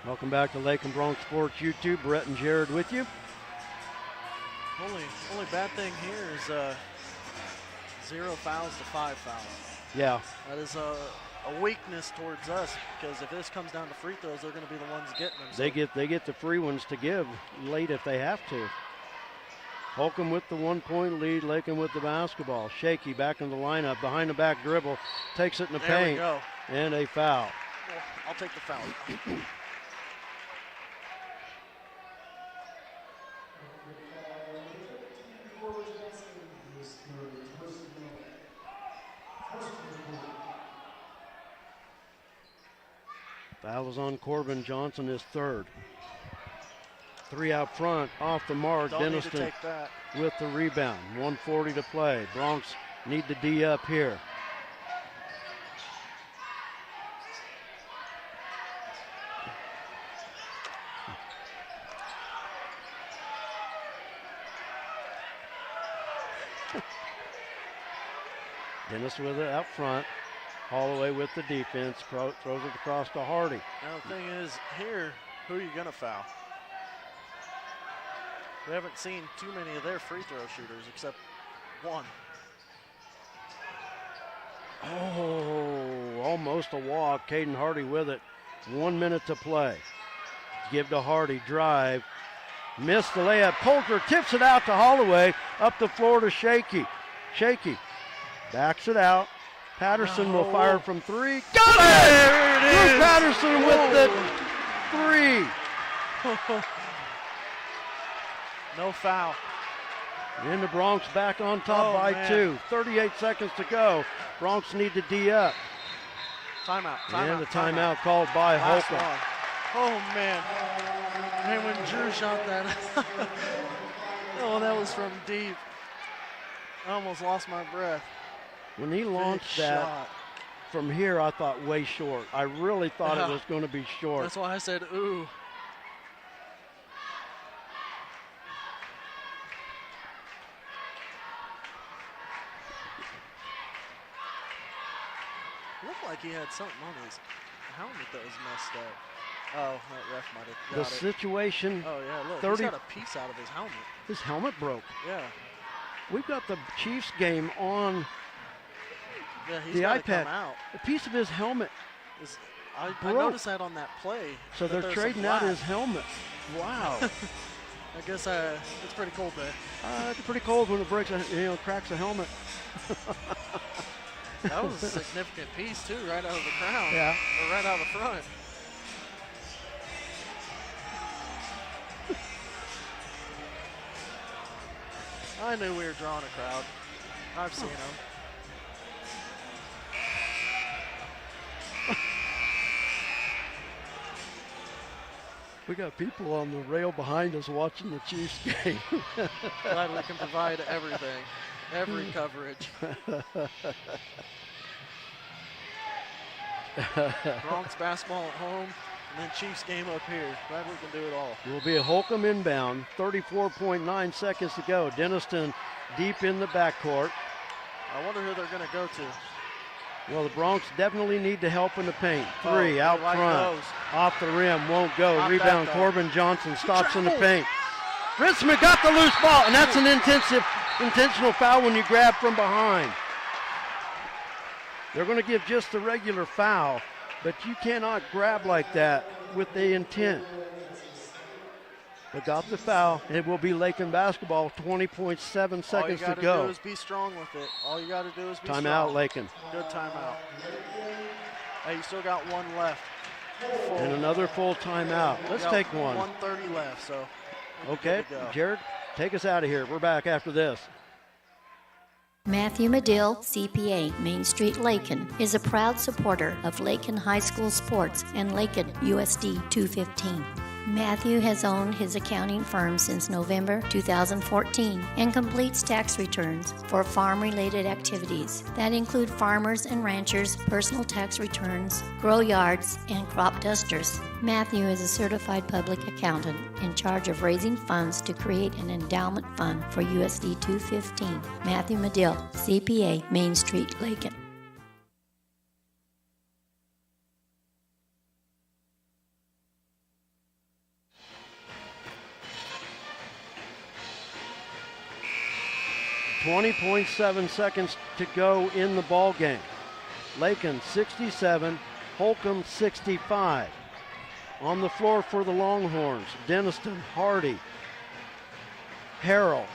Welcome back to Lakin Bronx Sports YouTube. Brett and Jared with you. Only bad thing here is 0 fouls to 5 fouls. Yeah. That is a weakness towards us, because if this comes down to free throws, they're going to be the ones getting them. So. They get the free ones to give late if they have to. Holcomb with the 1-point lead, Lakin with the basketball. Shaky back in the lineup, behind the back dribble, takes it in the paint. We go. And a foul. Well, I'll take the foul. Foul is on Corbin Johnson, his third. 3 out front, off the mark. Don't need to Denniston take that. with the rebound. 1:40 to play. Bronx need to D up here. Dennis with it out front. Holloway with the defense, throws it across to Hardy. Now the thing is, here, who are you going to foul? We haven't seen too many of their free throw shooters except one. Oh, almost a walk. Caden Hardy with it. 1 minute to play. Give to Hardy, drive. Missed the layup. Coulter tips it out to Holloway. Up the floor to Shaky. Shaky backs it out. Patterson will fire from 3. Got it! There it is! Drew Patterson with the 3. No foul. And the Bronx back on top by 2. 38 seconds to go. Bronx need to D up. Timeout. And the timeout called by Holcomb. Oh, man. And when Drew shot that, oh, that was from deep. I almost lost my breath. When he launched that from here, I thought way short. I really thought it was going to be short. That's why I said, ooh. Looked like he had something on his helmet that was messed up. Oh, that ref might have got The it. situation. Oh, yeah, look, 30, he's got a piece out of his helmet. His helmet broke. Yeah. We've got the Chiefs game on He's the gotta iPad. come out. A piece of his helmet. I broke. noticed that on that play. So they're trading out his helmet. Wow. I guess it's pretty cold there. It's pretty cold when it breaks, cracks a helmet. That was a significant piece too, right out of the crown. Yeah. Or right out of the front. I knew we were drawing a crowd. I've seen them. We got people on the rail behind us watching the Chiefs game. Glad we can provide everything, every coverage. Bronx basketball at home, and then Chiefs game up here. Glad we can do it all. Will be a Holcomb inbound. 34.9 seconds to go. Denniston deep in the backcourt. I wonder who they're going to go to. Well, the Bronx definitely need to help in the paint. 3 out right front. goes. Off the rim, won't go. Not Rebound, that, though. Corbin Johnson stops in the paint. Ritzman got the loose ball, and that's an intentional foul when you grab from behind. They're going to give just the regular foul, but you cannot grab like that with the intent. They got the foul, and it will be Lakin basketball, 20.7 seconds to go. All you got to do is be strong with it. All you got to do is be strong. Timeout, Lakin. Good timeout. Hey, you still got one left. And another full timeout. Let's take one. 1:30 left, so. Okay, Jared, take us out of here. We're back after this. Matthew Medill, CPA, Main Street, Lakin, is a proud supporter of Lakin High School sports and Lakin USD 215. Matthew has owned his accounting firm since November 2014 and completes tax returns for farm-related activities that include farmers and ranchers' personal tax returns, grow yards, and crop dusters. Matthew is a certified public accountant in charge of raising funds to create an endowment fund for USD 215. Matthew Medill, CPA, Main Street, Lakin. .7 seconds to go in the ball game. Lakin 67, Holcomb 65. On the floor for the Longhorns, Denniston, Hardy, Harrell,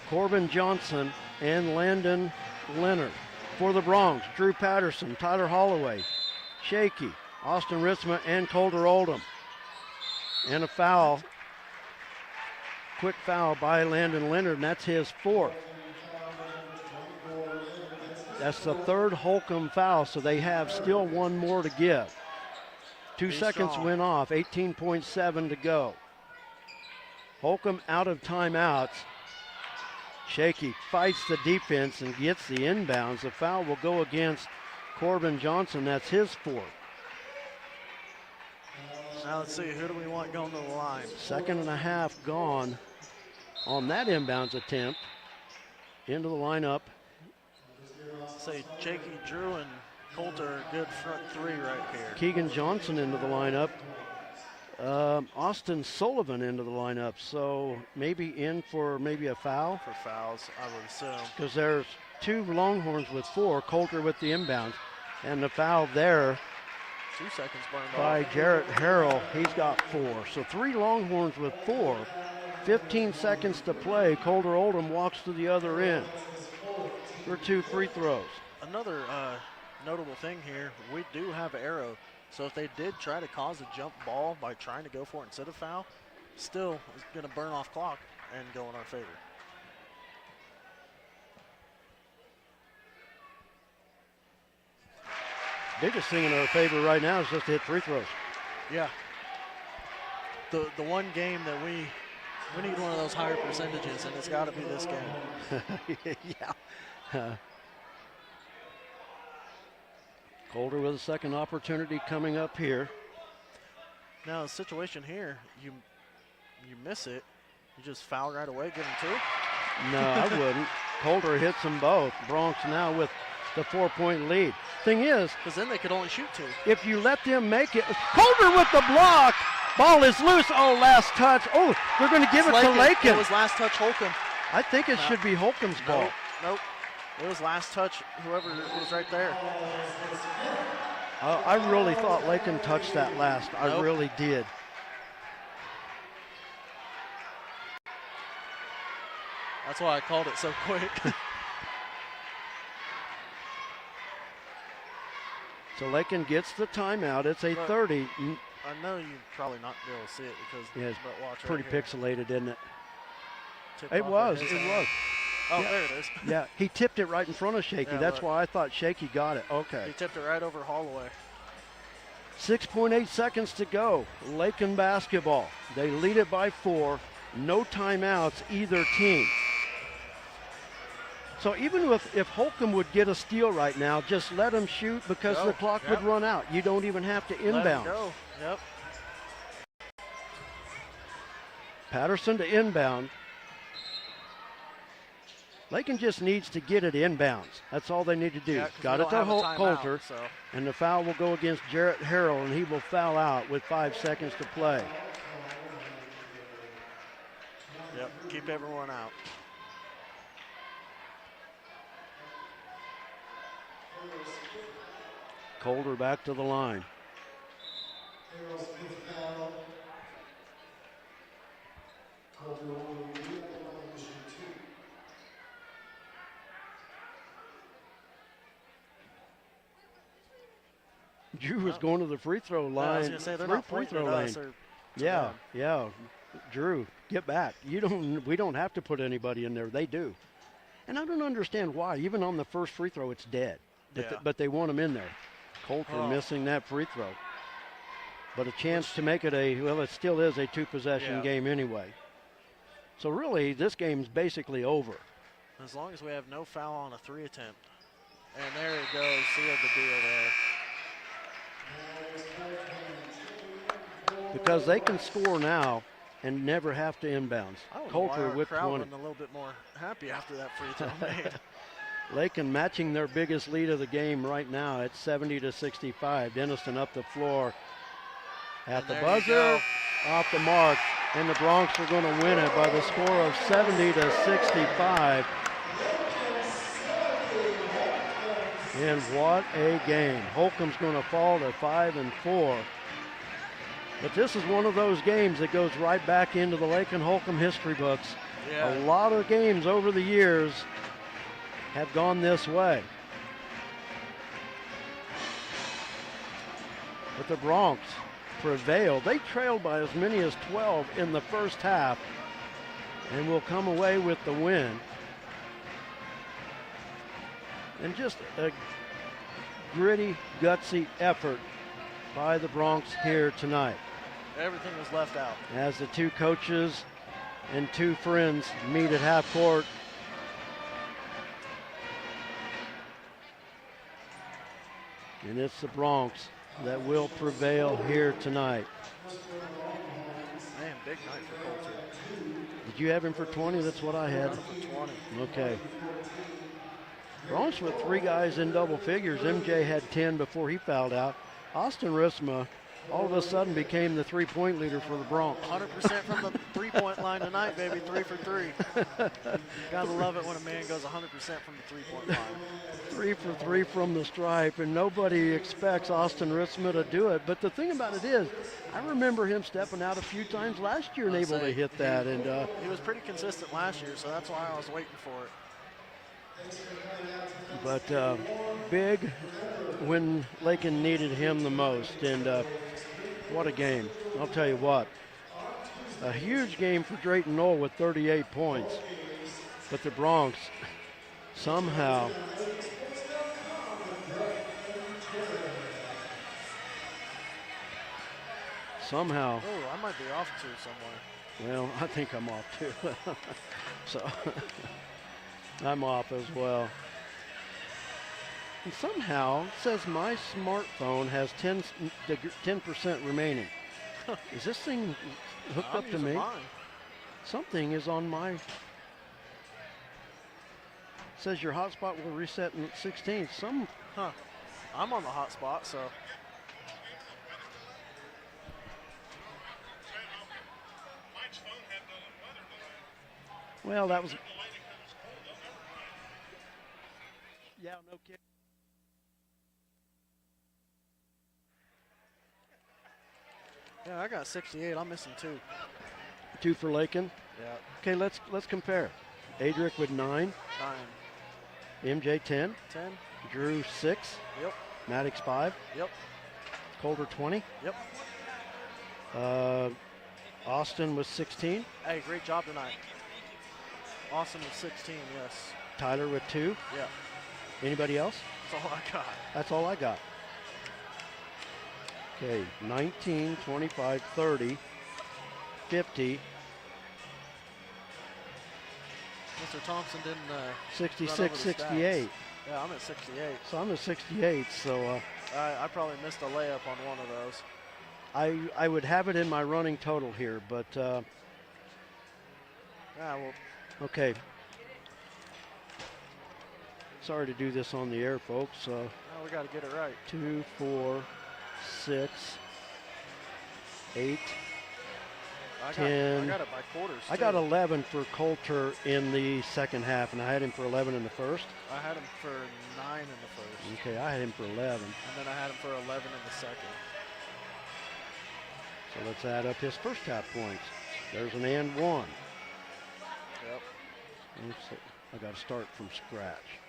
Corbin Johnson, and Landon Leonard. For the Bronx, Drew Patterson, Tyler Holloway, Shaky, Austin Ritzma, and Colter Oldham. And a foul. Quick foul by Landon Leonard, and that's his fourth. That's the third Holcomb foul, so they have still one more to give. 2 seconds went off, 18.7 to go. Holcomb out of timeouts. Shaky fights the defense and gets the inbounds. The foul will go against Corbin Johnson. That's his fourth. Now let's see, who do we want going to the line? 2.5 gone on that inbounds attempt. Into the lineup. Say Jakey, Drew, and Colter are good front three right here. Keegan Johnson into the lineup. Austin Sullivan into the lineup. So maybe in for maybe a foul. For fouls, I would assume. Because there's two Longhorns with 4, Colter with the inbounds. And the foul there 2 seconds burned by off. Jarrett Harrell, he's got 4. So 3 Longhorns with 4. 15 seconds to play. Colter Oldham walks to the other end for 2 free throws. Another notable thing here, we do have arrow. So if they did try to cause a jump ball by trying to go for it instead of foul, still is going to burn off clock and go in our favor. Biggest thing in our favor right now is just to hit free throws. Yeah. The one game that we need one of those higher percentages, and it's got to be this game. Yeah. Colter with a second opportunity coming up here. Now the situation here, you miss it, you just foul right away, give them 2? No, I wouldn't. Colter hits them both. Bronx now with the 4-point lead. Thing is, because then they could only shoot 2. If you let them make it, Colter with the block. Ball is loose. Oh, last touch. Oh, they're going to give it to Lakin. It was last touch Holcomb. I think it should be Holcomb's ball. Nope. It was last touch, whoever was right there. I really thought Lakin touched that last. I really did. That's why I called it so quick. So Lakin gets the timeout. It's a 30. I know you probably not be able to see it because it's watch pretty right pixelated, isn't it? It was. Oh, yeah. there it is. Yeah, he tipped it right in front of Shaky. Yeah, that's why I thought Shaky got it. Okay. He tipped it right over Holloway. 6.8 seconds to go. Lakin basketball. They lead it by 4. No timeouts either team. So even if Holcomb would get a steal right now, just let him shoot because the clock would run out. You don't even have to inbound. Let him go. Yep. Patterson to inbound. Lakin just needs to get it inbounds. That's all they need to do. Yeah, got it to Colter, so. And the foul will go against Jarrett Harrell, and he will foul out with 5 seconds to play. Yep, keep everyone out. Colter back to the line. Drew was going to the free throw line. I was going to say, they're not free pointing throw at lane. us. Yeah. Drew, get back. We don't have to put anybody in there. They do. And I don't understand why. Even on the first free throw, it's dead. Yeah. But they want him in there. Coulter missing that free throw. But a chance to make it it still is a two-possession game anyway. So really, this game's basically over. As long as we have no foul on a 3 attempt. And there it goes, sealed the deal there. Because they can score now and never have to inbounds. Coulter with 20. A little bit more happy after that free throw made. Lakin matching their biggest lead of the game right now at 70-65. Denniston up the floor at the buzzer, off the mark, and the Bronx are going to win it by the score of 70-65. And what a game. Holcomb's going to fall to 5-4. But this is one of those games that goes right back into the Lakin Holcomb history books. Yeah. A lot of games over the years have gone this way. But the Bronx prevailed. They trailed by as many as 12 in the first half and will come away with the win. And just a gritty, gutsy effort by the Bronx here tonight. Everything was left out. As the two coaches and two friends meet at half court. And it's the Bronx that will prevail here tonight. Man, big night for Coulter. Did you have him for 20? That's what I had. For 20. Okay. Bronx with 3 guys in double figures. MJ had 10 before he fouled out. Austin Risma all of a sudden became the three-point leader for the Bronx. 100% from the three-point line tonight, baby. 3 for 3. Gotta love it when a man goes 100% from the three-point line. 3 for 3 from the stripe, and nobody expects Austin Risma to do it. But the thing about it is, I remember him stepping out a few times last year and able to hit that. And he was pretty consistent last year, so that's why I was waiting for it. But big when Lakin needed him the most. And what a game. I'll tell you what. A huge game for Drayton Knoll with 38 points. But the Bronx somehow Oh, I might be off too somewhere. Well, I think I'm off too. So I'm off as well. And somehow it says my smartphone has 10% remaining. Is this thing hooked up to me? Mine. Something is on my. It says your hotspot will reset in 16. I'm on the hotspot, so. Well, that was. Yeah, no kidding. Yeah, I got 68. I'm missing 2. 2 for Lakin. Yeah. Okay, let's compare. Adric with 9. 9. MJ 10. 10. Drew 6. Yep. Maddox 5. Yep. Coulter 20. Yep. Austin was 16. Hey, great job tonight. Austin was 16, yes. Tyler with 2. Yeah. Anybody else? That's all I got. That's all I got. Okay, 19, 25, 30, 50. Mr. Thompson didn't 66, 68. Yeah, I'm at 68. So I'm at 68, so I probably missed a layup on one of those. I would have it in my running total here, but yeah, well, okay. Sorry to do this on the air, folks. now we got to get it right. 2, 4, 6, 8, 10. I got it by quarters. I got 11 for Coulter in the second half, and I had him for 11 in the first. I had him for 9 in the first. Okay, I had him for 11. And then I had him for 11 in the second. So let's add up his first half points. There's an and 1. Yep. So I got to start from scratch.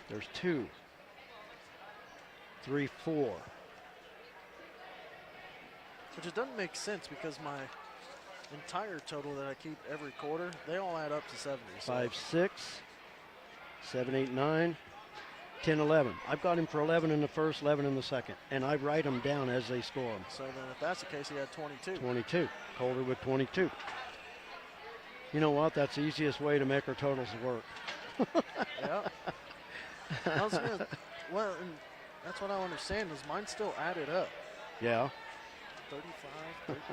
There's 2, 3, 4. Which it doesn't make sense because my entire total that I keep every quarter, they all add up to 70. 5, 6, 7, 8, 9, 10, 11. I've got him for 11 in the first, 11 in the second, and I write them down as they score them. So then if that's the case, he had 22. 22. Colder with 22. You know what? That's the easiest way to make our totals work. Yeah. Well, and that's what I understand is mine still added up. Yeah. 35, 13,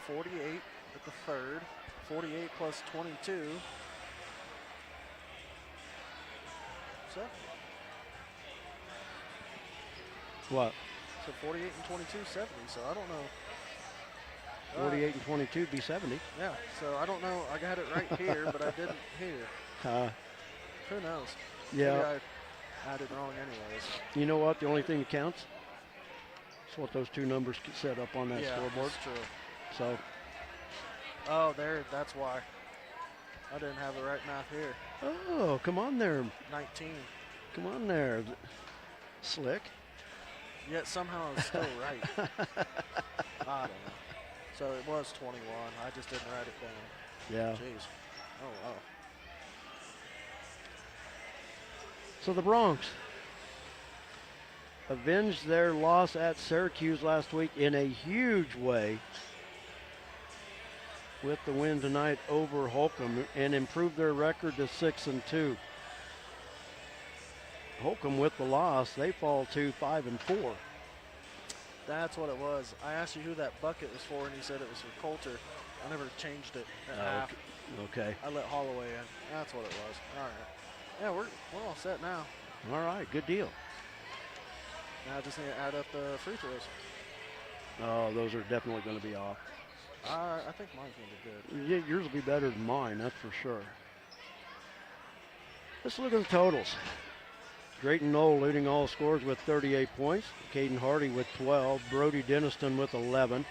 48 at the third, 48 plus 22. So. What? So 48 and 22, 70. So I don't know. 48 and 22 would be 70. Yeah. So I don't know. I got it right here, but I didn't here. Who knows? Yeah. Maybe I added wrong anyways. You know what? The only thing that counts is what those two numbers set up on that scoreboard. That's true. So. Oh, that's why. I didn't have the right math here. Oh, come on there. 19. Come on there. Slick. Yet somehow it's still right. I don't know. So it was 21. I just didn't write it down. Yeah. Jeez. Oh, wow. So the Bronx avenged their loss at Syracuse last week in a huge way with the win tonight over Holcomb and improved their record to 6-2. Holcomb with the loss, they fall to 5-4. That's what it was. I asked you who that bucket was for, and he said it was for Coulter. I never changed it at half. Okay. I let Holloway in. That's what it was. All right. Yeah, we're all set now. All right, good deal. Now I just need to add up the free throws. Oh, those are definitely going to be off. I think mine's going to be good. Yeah, yours will be better than mine, that's for sure. Let's look at the totals. Drayton Knoll leading all scores with 38 points. Caden Hardy with 12. Brody Denniston with 11.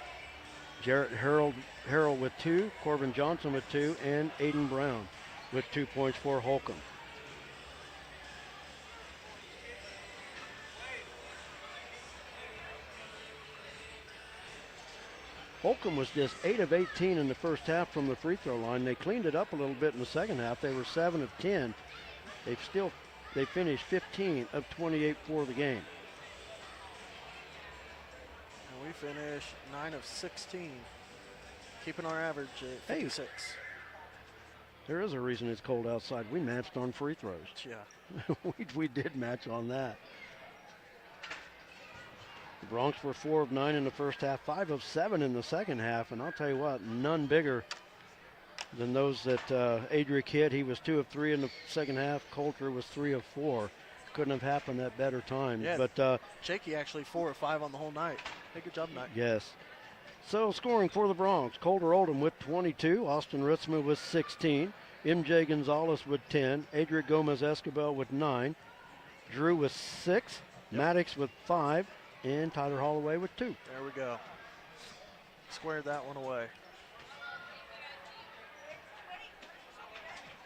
Jarrett Harrell with 2. Corbin Johnson with 2. And Aiden Brown with 2 points for Holcomb. Holcomb was just 8 of 18 in the first half from the free throw line. They cleaned it up a little bit in the second half. They were 7 of 10. They finished 15 of 28 for the game. And we finished 9 of 16, keeping our average at 56. Hey, there is a reason it's cold outside. We matched on free throws. Yeah. we did match on that. The Bronx were 4 of 9 in the first half, 5 of 7 in the second half, and I'll tell you what, none bigger than those that Adric hit. He was 2 of 3 in the second half. Coulter was 3 of 4. Couldn't have happened at better time. Yeah, but Shaky actually 4 of 5 on the whole night. Hey, good job, Matt. Yes. So scoring for the Bronx, Coulter Oldham with 22, Austin Ritzman with 16, MJ Gonzalez with 10, Adric Gomez Escobar with 9, Drew with 6, Maddox with 5, and Tyler Holloway with 2. There we go. Squared that one away.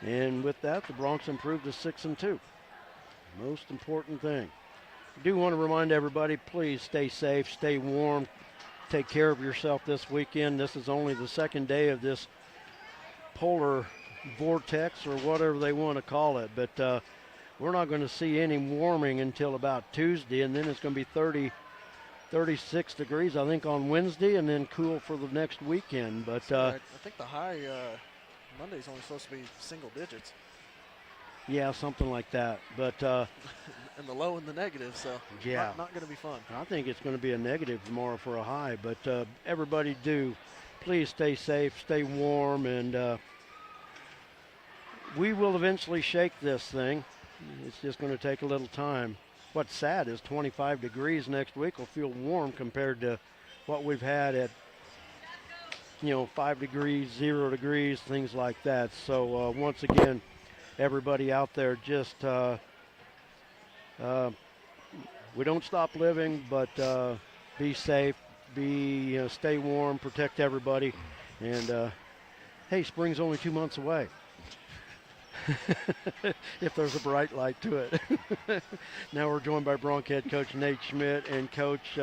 And with that, the Bronx improved to 6-2. Most important thing. I do want to remind everybody, please stay safe, stay warm, take care of yourself this weekend. This is only the second day of this polar vortex or whatever they want to call it. But we're not going to see any warming until about Tuesday, and then it's going to be 36 degrees, I think, on Wednesday, and then cool for the next weekend. But I think the high Monday's only supposed to be single digits. Yeah, something like that. But and the low and the negative, so yeah, not going to be fun. I think it's going to be a negative tomorrow for a high. But everybody do please stay safe, stay warm, and we will eventually shake this thing. It's just going to take a little time. What's sad is 25 degrees next week will feel warm compared to what we've had at 5 degrees, 0 degrees, things like that. So once again, everybody out there, just we don't stop living, but be safe, stay warm, protect everybody, and hey, spring's only 2 months away. If there's a bright light to it. Now we're joined by Bronx head coach Nate Schmidt, and Coach,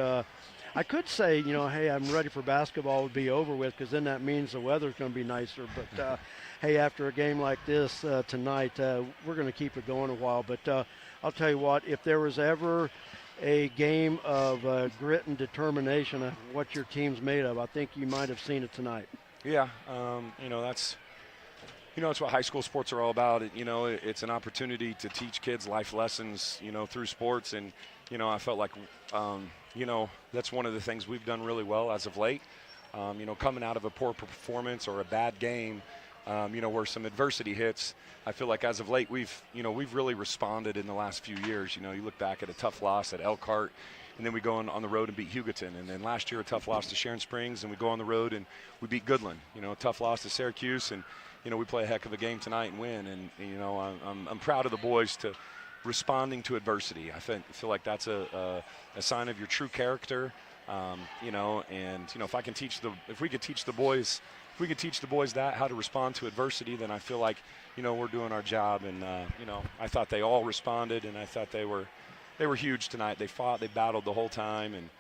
I could say, hey, I'm ready for basketball to be over with, because then that means the weather's going to be nicer. But, hey, after a game like this tonight, we're going to keep it going a while. But I'll tell you what, if there was ever a game of grit and determination of what your team's made of, I think you might have seen it tonight. Yeah, that's what high school sports are all about. It's an opportunity to teach kids life lessons, through sports. And, I felt like, that's one of the things we've done really well as of late. Coming out of a poor performance or a bad game, where some adversity hits, I feel like as of late we've really responded in the last few years. You look back at a tough loss at Elkhart, and then we go on the road and beat Hugoton. And then last year a tough loss to Sharon Springs, and we go on the road and we beat Goodland. A tough loss to Syracuse, and we play a heck of a game tonight and win. And I'm proud of the boys to responding to adversity. I feel like that's a sign of your true character. And if we could teach the boys that, how to respond to adversity, then I feel like we're doing our job. And I thought they all responded, and I thought they were huge tonight. They fought, they battled the whole time, and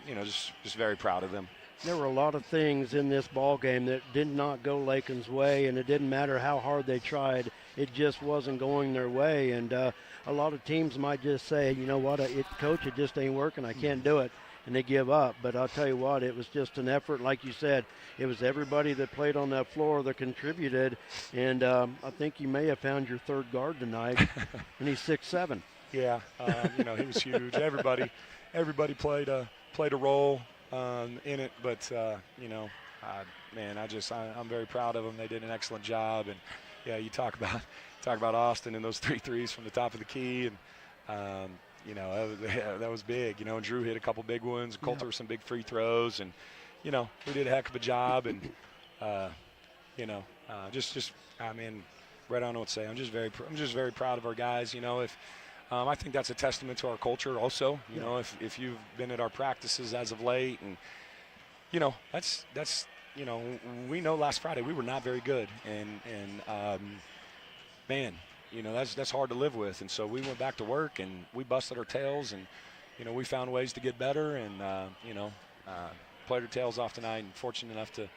just very proud of them. There were a lot of things in this ball game that did not go Lakin's way, and it didn't matter how hard they tried. It just wasn't going their way. And a lot of teams might just say, you know what, coach, it just ain't working. I can't do it. And they give up. But I'll tell you what, it was just an effort. Like you said, it was everybody that played on that floor that contributed. And I think you may have found your third guard tonight, and he's 6'7". Yeah, he was huge. Everybody played a role in it. But I'm very proud of them. They did an excellent job. And yeah, you talk about Austin and those 3 threes from the top of the key, and that was big. And Drew hit a couple big ones. Coulter some big free throws, and we did a heck of a job. And I don't know what to say. I'm just very proud of our guys. I think that's a testament to our culture also. If you've been at our practices as of late, and that's we know last Friday we were not very good, and that's hard to live with. And so we went back to work, and we busted our tails, and we found ways to get better, and played our tails off tonight, and fortunate enough to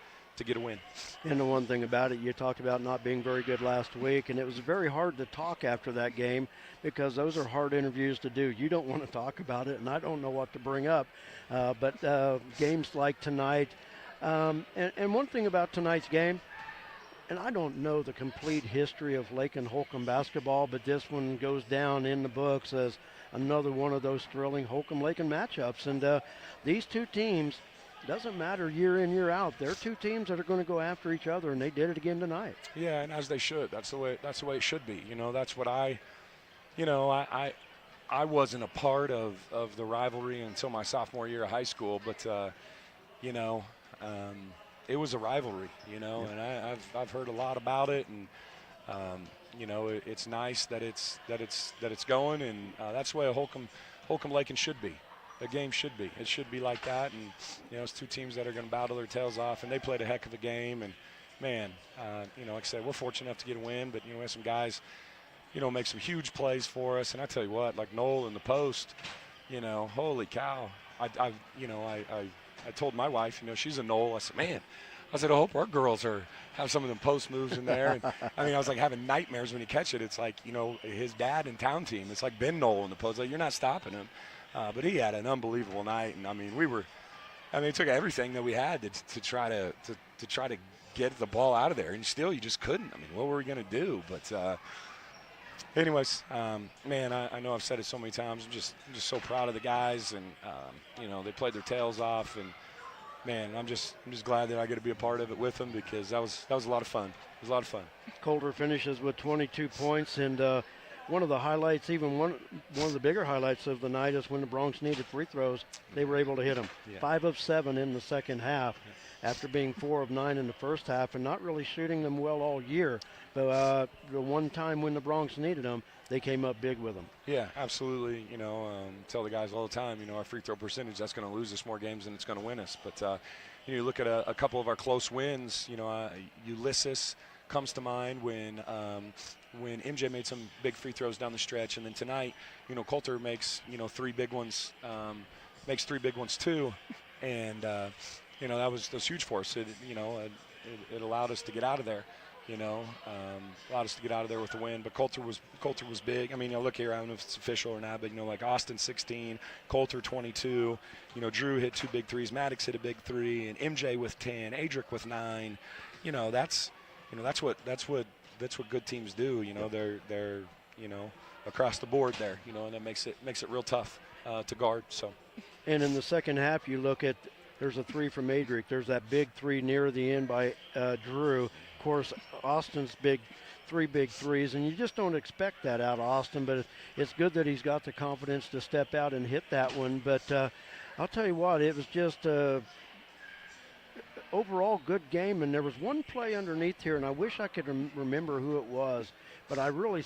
get a win. And the one thing about it, you talked about not being very good last week, and it was very hard to talk after that game, because those are hard interviews to do. You don't want to talk about it, and I don't know what to bring up. But games like tonight, and one thing about tonight's game, and I don't know the complete history of Lakin Holcomb basketball, but this one goes down in the books as another one of those thrilling Holcomb-Lakin matchups. And these two teams, doesn't matter year in, year out, they're two teams that are going to go after each other, and they did it again tonight. Yeah, and as they should. That's the way it should be. That's what I wasn't a part of the rivalry until my sophomore year of high school, but it was a rivalry, and I've heard a lot about it, and it's nice that it's going, and that's the way a Holcomb-Lakin should be. A game should be. It should be like that, and it's two teams that are going to battle their tails off, and they played a heck of a game. And man, like I said, we're fortunate enough to get a win, but we have some guys, make some huge plays for us. And I tell you what, like Noel in the post, holy cow! I told my wife, she's a Noel. I said, man, I hope our girls have some of them post moves in there. And I was like having nightmares when you catch it. It's like his dad and town team. It's like Ben Noel in the post. Like, you're not stopping him. But he had an unbelievable night, and it took everything that we had to try to get the ball out of there, and still you just couldn't. What were we going to do? But anyways, man, I know I've said it so many times. I'm just so proud of the guys, and they played their tails off, and man, I'm just glad that I get to be a part of it with them, because that was a lot of fun. It was a lot of fun. Coulter finishes with 22 points, and one of the highlights, even one of the bigger highlights of the night, is when the Bronx needed free throws, they were able to hit them. Yeah. 5 of 7 in the second half, after being 4 of 9 in the first half, and not really shooting them well all year. But the one time when the Bronx needed them, they came up big with them. Yeah, absolutely. Tell the guys all the time, our free throw percentage, that's going to lose us more games than it's going to win us. But you look at a couple of our close wins. Ulysses comes to mind when MJ made some big free throws down the stretch, and then tonight, Coulter makes 3 big ones makes 3 big ones too, and that was huge for us. It allowed us to get out of there. Allowed us to get out of there with the win. But Coulter was big. I mean, look here, I don't know if it's official or not, but like Austin 16, Coulter 22. Drew hit 2 big threes, Maddox hit a big 3, and MJ with 10, Adric with 9. That's what good teams do. They're across the board there. And that makes it real tough to guard. So. And in the second half, you look at, there's a 3 from Adric. There's that big 3 near the end by Drew. Of course, Austin's 3 big threes, and you just don't expect that out of Austin, but it's good that he's got the confidence to step out and hit that one. But I'll tell you what, it was just overall good game, and there was one play underneath here, and I wish I could remember who it was, but I really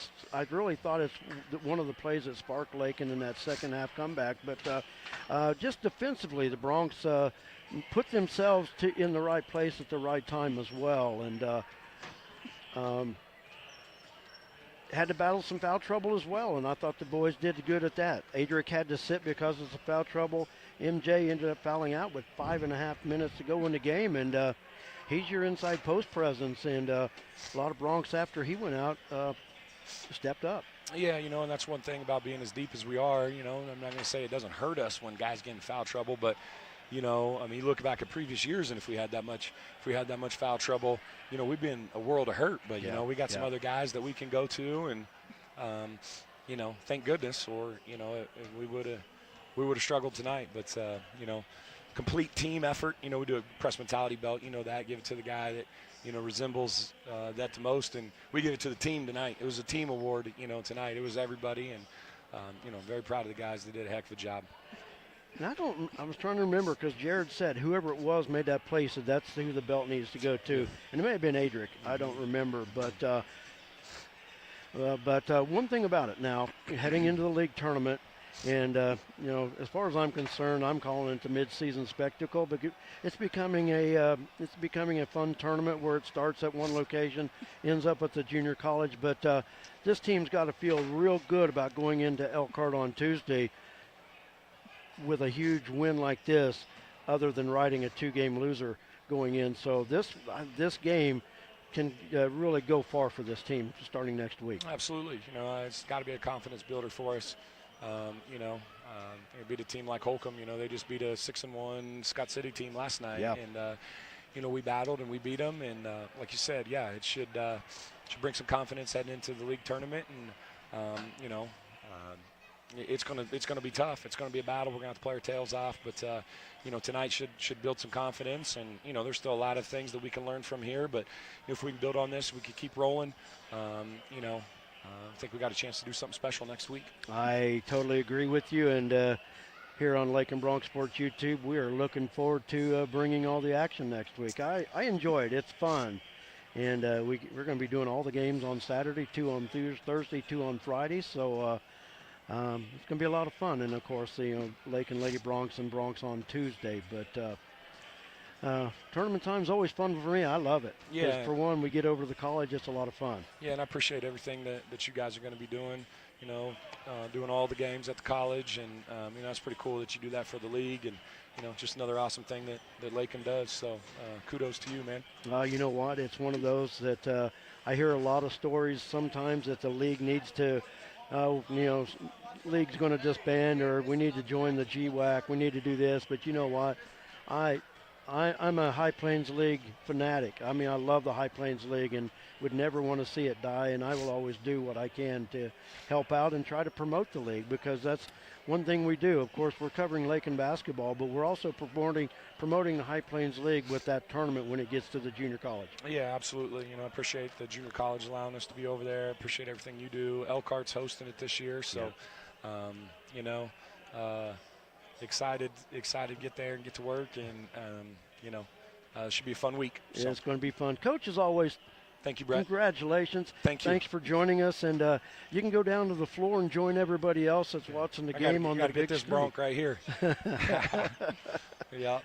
thought it's one of the plays that sparked Lakin in that second half comeback. But just defensively, the Bronx put themselves in the right place at the right time as well, and had to battle some foul trouble as well, and I thought the boys did good at that. Adric had to sit because of the foul trouble. MJ ended up fouling out with 5.5 minutes to go in the game, and he's your inside post presence, and a lot of Bronx after he went out stepped up. Yeah, and that's one thing about being as deep as we are. I'm not going to say it doesn't hurt us when guys get in foul trouble, but you look back at previous years, and if we had that much foul trouble, we'd be in a world of hurt. But we got some other guys that we can go to, and thank goodness, or we would have struggled tonight. But complete team effort. We do a press mentality belt. That, give it to the guy that resembles that the most, and we give it to the team tonight. It was a team award. Tonight it was everybody, and very proud of the guys that did a heck of a job. And I was trying to remember, because Jared said whoever it was made that play, said that's who the belt needs to go to. And it may have been Adric. I don't remember. But one thing about it now, heading into the league tournament, and, as far as I'm concerned, I'm calling it the mid-season spectacle. But it's becoming a fun tournament where it starts at one location, ends up at the junior college. But this team's got to feel real good about going into Elkhart on Tuesday with a huge win like this, other than riding a 2-game loser going in. So this game can really go far for this team starting next week. Absolutely. It's got to be a confidence builder for us. Beat a team like Holcomb. They just beat a 6-1 Scott City team last night. Yeah. And, we battled and we beat them. And like you said, it should bring some confidence heading into the league tournament. And, it's gonna be tough. It's gonna be a battle. We're gonna have to play our tails off, but tonight should build some confidence. And there's still a lot of things that we can learn from here. But if we can build on this, we can keep rolling. I think we got a chance to do something special next week. I totally agree with you. And here on Lakin Bronx Sports YouTube, we are looking forward to bringing all the action next week. I enjoy it. It's fun. And we're going to be doing all the games on Saturday, 2 on Thursday, 2 on Friday. So it's going to be a lot of fun. And, of course, Lakin, Lady Bronx, and Bronx on Tuesday. But tournament time is always fun for me. I love it. Yeah. For one, we get over to the college. It's a lot of fun. Yeah, and I appreciate everything that you guys are going to be doing. Doing all the games at the college, and it's pretty cool that you do that for the league, and just another awesome thing that Lakin does. So kudos to you, man. You know what? It's one of those that I hear a lot of stories sometimes that the league needs to, league's going to disband, or we need to join the GWAC. We need to do this. But you know what? I'm a High Plains League fanatic. I mean, I love the High Plains League and would never want to see it die, and I will always do what I can to help out and try to promote the league, because that's one thing we do. Of course, we're covering Lakin basketball, but we're also promoting the High Plains League with that tournament when it gets to the junior college. Yeah, absolutely. I appreciate the junior college allowing us to be over there. Appreciate everything you do. Elkhart's hosting it this year, so, excited to get there and get to work, and it should be a fun week. Yeah, so. it's going to be fun. Coach, as always, thank you, Brett. Congratulations. Thank you. Thanks for joining us, and you can go down to the floor and join everybody else that's watching the game on the big this screen. Bronc right here. Yeah.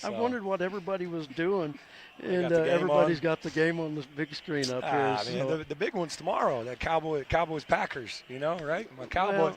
I wondered what everybody was doing, and got everybody's got the game on the big screen up here. Man, the big one's tomorrow. That Cowboys Packers. Right? My Cowboys.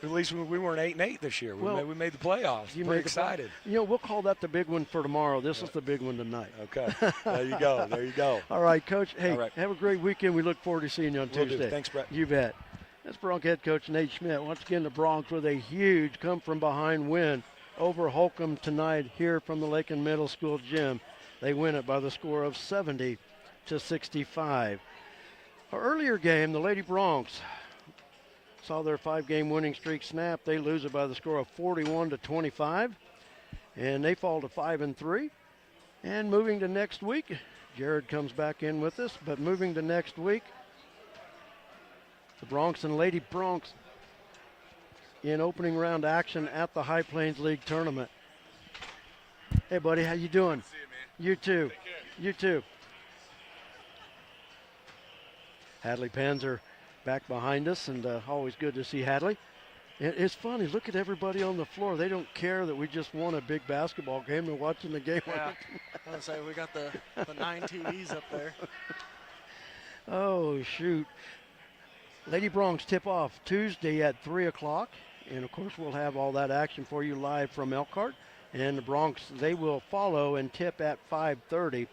at least we weren't 8-8 this year. We made the playoffs. You Pretty made excited. We'll call that the big one for tomorrow. This is the big one tonight. Okay. There you go. There you go. All right, Coach. Hey, right. have a great weekend. We look forward to seeing you on Will Tuesday. do. Thanks, Brett. You bet. That's Bronc head coach Nate Schmidt. Once again, the Broncs with a huge come-from-behind win over Holcomb tonight here from the Lakin Middle School gym. They win it by the score of 70-65. Our earlier game, the Lady Broncs saw their 5-game winning streak snap. They lose it by the score of 41-25, and they fall to 5-3. And moving to next week, Jared comes back in with us, but moving to next week, the Broncs and Lady Broncs in opening round action at the High Plains League tournament. Hey, buddy, how you doing? See you, man. You too. You too. Hadley Panzer back behind us, and always good to see Hadley. It's funny. Look at everybody on the floor. They don't care that we just won a big basketball game. They're watching the game. Yeah. I was say we got the 9 TVs up there. Oh, shoot. Lady Broncs tip off Tuesday at 3 o'clock. And, of course, we'll have all that action for you live from Elkhart. And the Broncs, they will follow and tip at 5:30.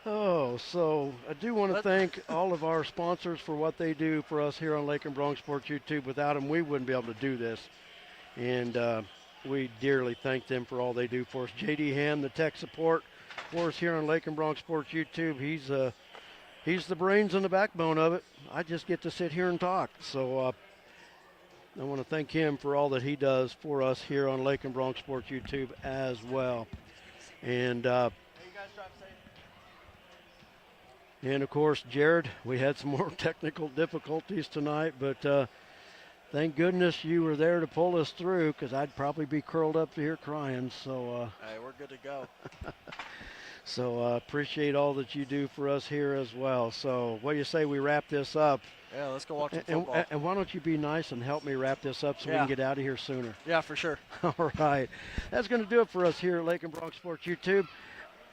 Oh, so I do want to thank all of our sponsors for what they do for us here on Lakin Bronc Sports YouTube. Without them, we wouldn't be able to do this. And we dearly thank them for all they do for us. J.D. Ham, the tech support for us here on Lakin Bronc Sports YouTube. He's the brains and the backbone of it. I just get to sit here and talk. So I want to thank him for all that he does for us here on Lakin Bronc Sports YouTube as well. And and, of course, Jared, we had some more technical difficulties tonight, but thank goodness you were there to pull us through, because I'd probably be curled up here crying. So, hey, we're good to go. So appreciate all that you do for us here as well. So what do you say we wrap this up? Yeah, let's go watch some football. And why don't you be nice and help me wrap this up so we can get out of here sooner? Yeah, for sure. All right. That's going to do it for us here at Lakin Bronc Sports YouTube.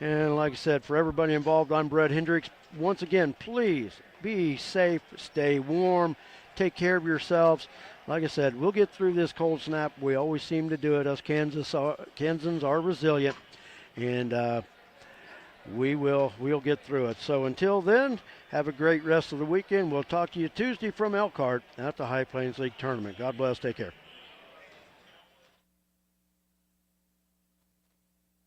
And like I said, for everybody involved, I'm Brett Hendricks. Once again, please be safe, stay warm, take care of yourselves. Like I said, we'll get through this cold snap. We always seem to do it. Us Kansans are resilient, and we'll get through it. So until then, have a great rest of the weekend. We'll talk to you Tuesday from Elkhart at the High Plains League Tournament. God bless. Take care.